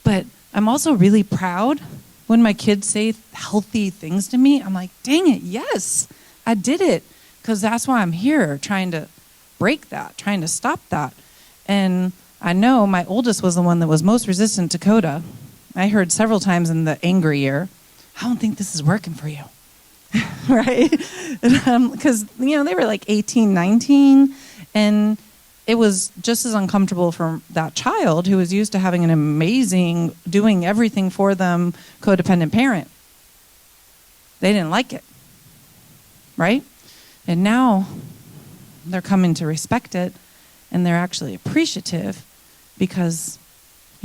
But I'm also really proud when my kids say healthy things to me. I'm like, dang it, yes, I did it. Because that's why I'm here, trying to break that, trying to stop that. And I know my oldest was the one that was most resistant to CoDA. I heard several times in the angry year, I don't think this is working for you. Right? Because, they were 18, 19, and it was just as uncomfortable for that child who was used to having an amazing, doing everything for them, codependent parent. They didn't like it. Right? And now they're coming to respect it, and they're actually appreciative because,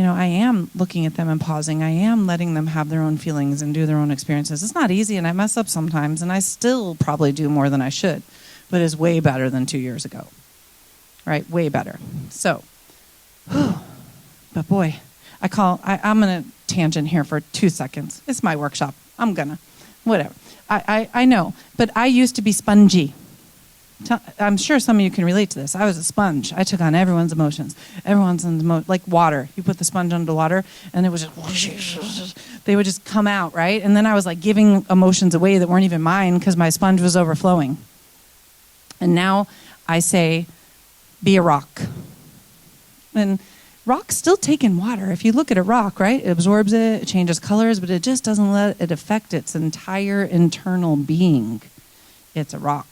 I am looking at them and pausing. I am letting them have their own feelings and do their own experiences. It's not easy, and I mess up sometimes, and I still probably do more than I should, but it's way better than 2 years ago. Right? Way better. So, but boy, I'm going to tangent here for 2 seconds. It's my workshop. Whatever. I know, but I used to be spongy. I'm sure some of you can relate to this. I was a sponge. I took on everyone's emotions. Like water. You put the sponge under water, and it was just, they would just come out, right? And then I was giving emotions away that weren't even mine because my sponge was overflowing. And now I say, be a rock. And rock's still taking water. If you look at a rock, right, it absorbs it, it changes colors, but it just doesn't let it affect its entire internal being. It's a rock.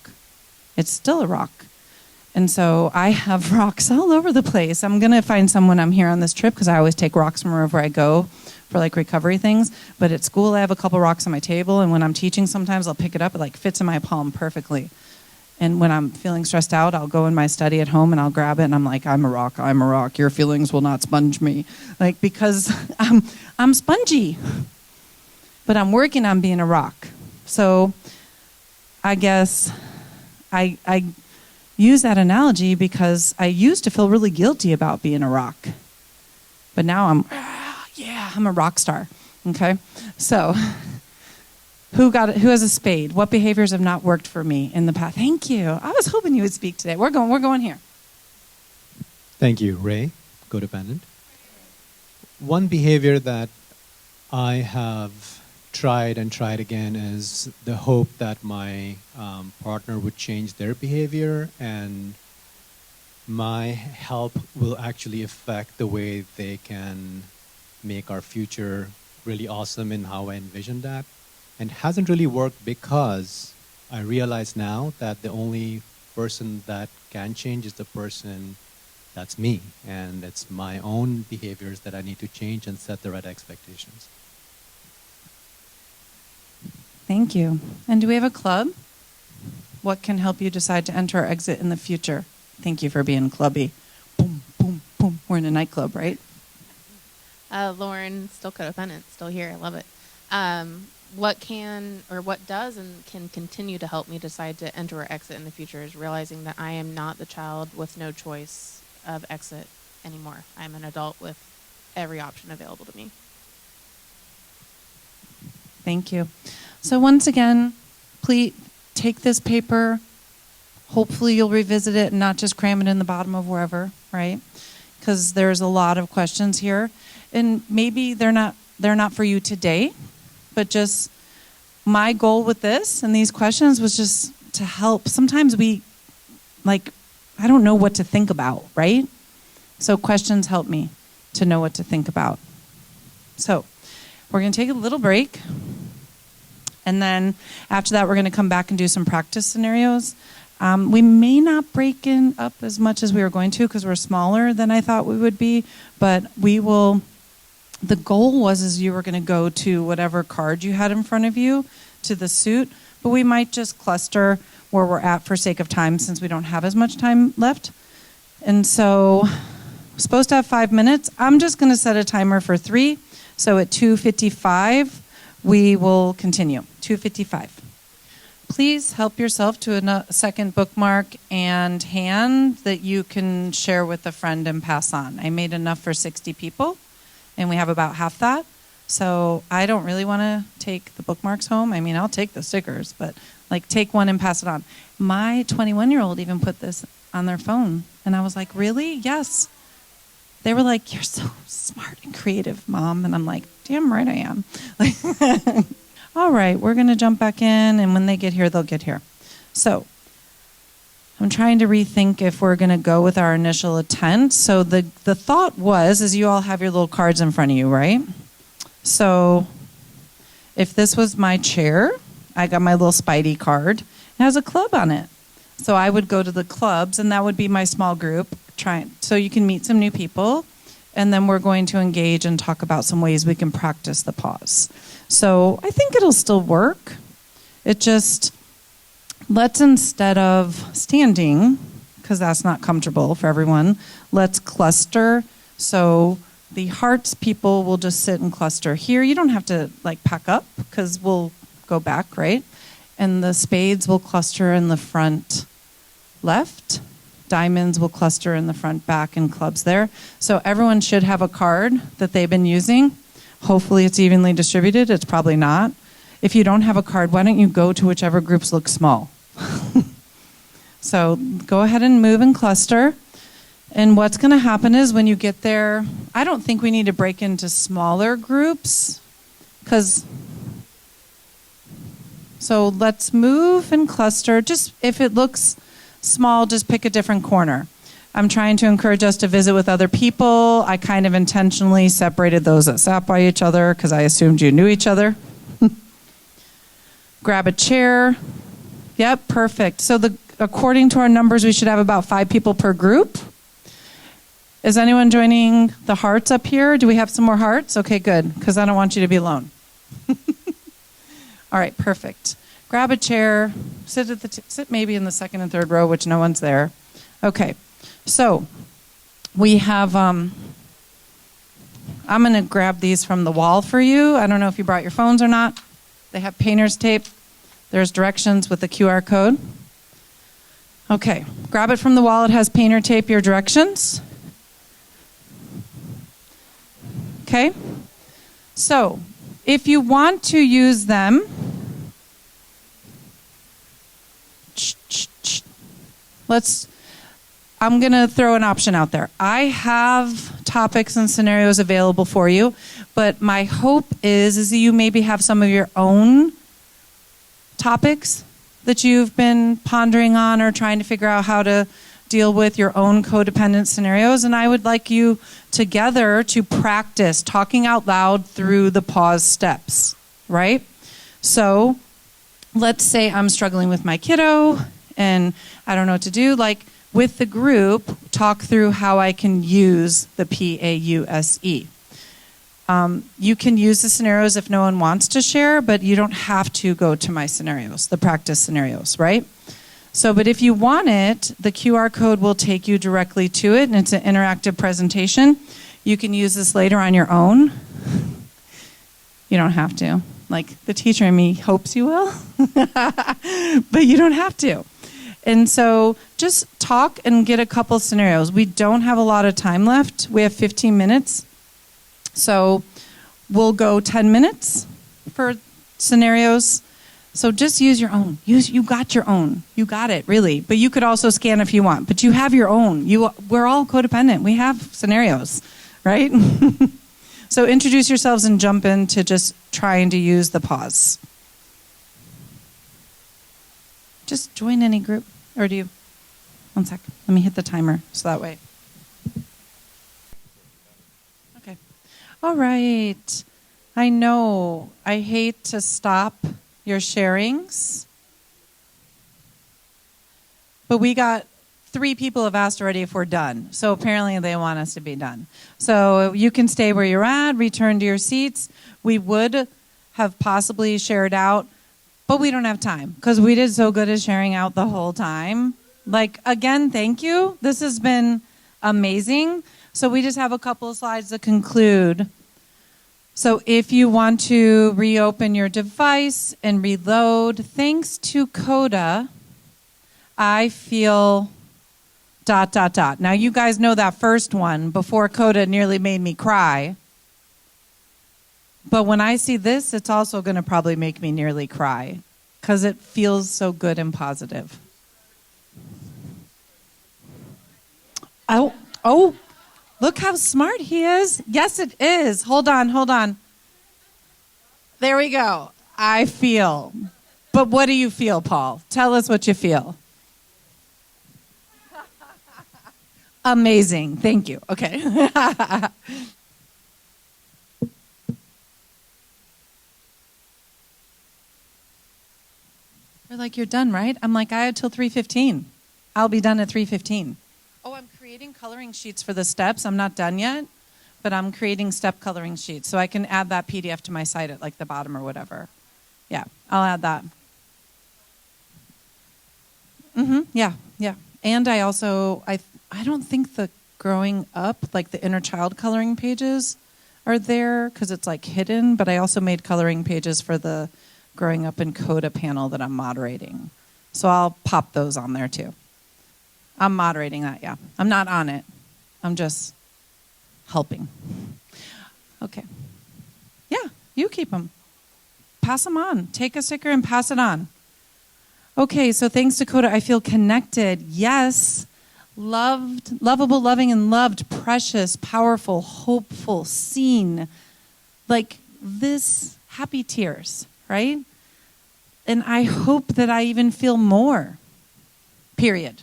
It's still a rock. And so I have rocks all over the place. I'm going to find some when I'm here on this trip because I always take rocks from wherever I go for like recovery things. But at school, I have a couple rocks on my table. And when I'm teaching, sometimes I'll pick it up. It like fits in my palm perfectly. And when I'm feeling stressed out, I'll go in my study at home and I'll grab it and I'm like, I'm a rock. Your feelings will not sponge me. Like, because I'm spongy. But I'm working on being a rock. So I guess I use that analogy because I used to feel really guilty about being a rock. But now I'm a rock star. Okay? So who has a spade? What behaviors have not worked for me in the past? Thank you. I was hoping you would speak today. We're going here. Thank you, Ray, codependent. One behavior that I have tried and tried again is the hope that my partner would change their behavior and my help will actually affect the way they can make our future really awesome in how I envision that. And it hasn't really worked because I realize now that the only person that can change is the person that's me. And it's my own behaviors that I need to change and set the right expectations. Thank you. And do we have a club? What can help you decide to enter or exit in the future? Thank you for being clubby. Boom, boom, boom. We're in a nightclub, right? Lauren, still codependent, still here. I love it. What does and can continue to help me decide to enter or exit in the future is realizing that I am not the child with no choice of exit anymore. I'm an adult with every option available to me. Thank you. So once again, please take this paper. Hopefully you'll revisit it and not just cram it in the bottom of wherever, right? Because there's a lot of questions here. And maybe they're not for you today, but just my goal with this and these questions was just to help. Sometimes I don't know what to think about, right? So questions help me to know what to think about. So we're going to take a little break. And then after that, we're going to come back and do some practice scenarios. We may not break in up as much as we were going to because we're smaller than I thought we would be, but we will. The goal was you were going to go to whatever card you had in front of you to the suit, but we might just cluster where we're at for sake of time since we don't have as much time left. And so we're supposed to have 5 minutes. I'm just going to set a timer for 3. So at 2:55, we will continue. 2:55. Please help yourself to a second bookmark and hand that you can share with a friend and pass on. I made enough for 60 people, and we have about half that. So I don't really want to take the bookmarks home. I mean, I'll take the stickers, but take one and pass it on. My 21-year-old even put this on their phone, and I was like, really? Yes. They were like, you're so smart and creative, Mom. And I'm like, damn right I am. All right, we're going to jump back in, and when they get here, they'll get here. So I'm trying to rethink if we're going to go with our initial intent. So the thought is you all have your little cards in front of you, right? So if this was my chair, I got my little Spidey card. It has a club on it. So I would go to the clubs, and that would be my small group. So you can meet some new people, and then we're going to engage and talk about some ways we can practice the pause. So I think it'll still work. It just, let's instead of standing, because that's not comfortable for everyone, let's cluster. So the hearts people will just sit and cluster here. You don't have to pack up because we'll go back, right? And the spades will cluster in the front left. Diamonds will cluster in the front back and clubs there. So everyone should have a card that they've been using. Hopefully it's evenly distributed. It's probably not. If you don't have a card, why don't you go to whichever groups look small? So go ahead and move and cluster. And what's going to happen is when you get there, I don't think we need to break into smaller groups. So let's move and cluster. Just if it looks small, just pick a different corner. I'm trying to encourage us to visit with other people. I kind of intentionally separated those that sat by each other because I assumed you knew each other. Grab a chair. Yep, perfect. So according to our numbers, we should have about 5 people per group. Is anyone joining the hearts up here? Do we have some more hearts? Okay, good, because I don't want you to be alone. All right, perfect. Grab a chair, sit maybe in the second and third row, which no one's there. Okay, so we have, I'm going to grab these from the wall for you. I don't know if you brought your phones or not. They have painter's tape. There's directions with the QR code. Okay, grab it from the wall. It has painter tape, your directions. Okay, so if you want to use them, I'm going to throw an option out there. I have topics and scenarios available for you, but my hope is that you maybe have some of your own topics that you've been pondering on or trying to figure out how to deal with your own codependent scenarios, and I would like you together to practice talking out loud through the pause steps, right? So let's say I'm struggling with my kiddo and I don't know what to do. Like with the group, talk through how I can use the PAUSE. You can use the scenarios if no one wants to share, but you don't have to go to my scenarios, the practice scenarios, right? So, but if you want it, the QR code will take you directly to it, and it's an interactive presentation. You can use this later on your own. You don't have to. Like, the teacher in me hopes you will, but you don't have to. And so just talk and get a couple scenarios. We don't have a lot of time left. We have 15 minutes. So we'll go 10 minutes for scenarios. So just use your own. You got your own. You got it, really. But you could also scan if you want. But you have your own. We're all codependent. We have scenarios, right? So introduce yourselves and jump into just trying to use the pause. Just join any group. Or do you? One sec. Let me hit the timer so that way. Okay. All right. I know. I hate to stop your sharings. But we got 3 people have asked already if we're done. So apparently they want us to be done. So you can stay where you're at, return to your seats. We would have possibly shared out, but we don't have time because we did so good at sharing out the whole time. Like, again, thank you. This has been amazing. So we just have a couple of slides to conclude. So if you want to reopen your device and reload, thanks to CoDA, I feel ... Now, you guys know that first one, before CoDA nearly made me cry. But when I see this, it's also going to probably make me nearly cry because it feels so good and positive. Oh, look how smart he is. Yes, it is. Hold on. There we go. I feel. But what do you feel, Paul? Tell us what you feel. Amazing. Thank you. Okay. You're like, you're done, right? I'm like, I had till 3:15. I'll be done at 3:15. Oh, I'm creating coloring sheets for the steps. I'm not done yet, but I'm creating step coloring sheets. So I can add that PDF to my site at like the bottom or whatever. Yeah, I'll add that. Yeah. And I also, I don't think the growing up, like the inner child coloring pages are there because it's like hidden, but I also made coloring pages for the growing up in CoDA panel that I'm moderating. So I'll pop those on there too. I'm moderating that, yeah. I'm not on it. I'm just helping. Okay. Yeah, you keep them. Pass them on. Take a sticker and pass it on. Okay, so thanks to CoDA, I feel connected. Yes. Loved, lovable, loving, and loved, precious, powerful, hopeful, seen. Like this, happy tears, right? And I hope that I even feel more, period.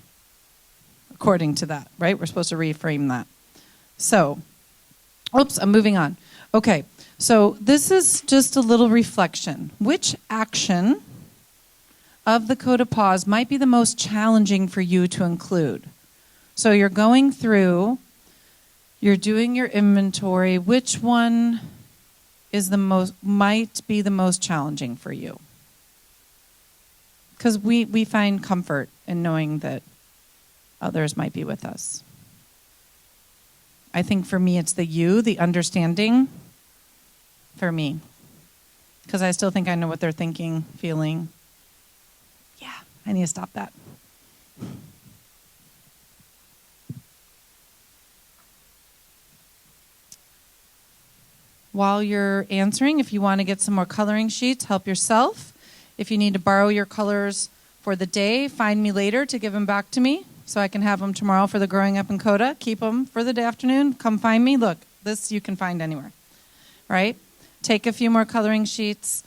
According to that, right? We're supposed to reframe that. So, oops, I'm moving on. Okay, so this is just a little reflection. Which action of the CoDA Pause might be the most challenging for you to include. So you're going through, you're doing your inventory. Which one is might be the most challenging for you? Because we find comfort in knowing that others might be with us. I think for me, it's the understanding for me. Because I still think I know what they're thinking, feeling. Yeah, I need to stop that. While you're answering, if you want to get some more coloring sheets, help yourself. If you need to borrow your colors for the day, find me later to give them back to me so I can have them tomorrow for the Growing Up in CoDA. Keep them for the afternoon. Come find me. Look, this you can find anywhere, right? Take a few more coloring sheets.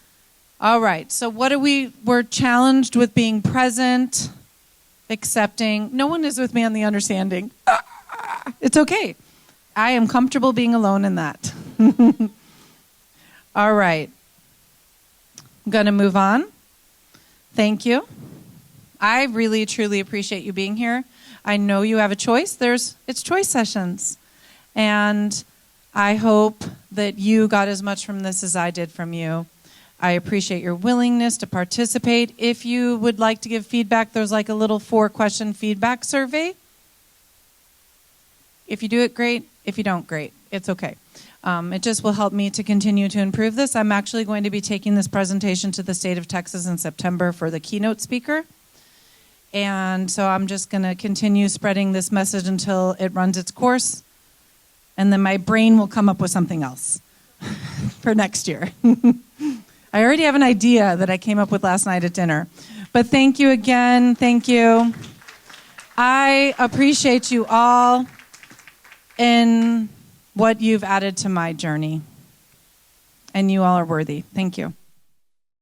All right, so what we're challenged with being present, accepting. No one is with me on the understanding. It's okay. I am comfortable being alone in that. All right. I'm going to move on. Thank you. I really, truly appreciate you being here. I know you have a choice. It's choice sessions. And I hope that you got as much from this as I did from you. I appreciate your willingness to participate. If you would like to give feedback, there's like a little 4-question feedback survey. If you do it, great. If you don't, great. It's okay. It just will help me to continue to improve this. I'm actually going to be taking this presentation to the state of Texas in September for the keynote speaker. And so I'm just going to continue spreading this message until it runs its course. And then my brain will come up with something else for next year. I already have an idea that I came up with last night at dinner. But thank you again. Thank you. I appreciate you all in what you've added to my journey. And you all are worthy. Thank you.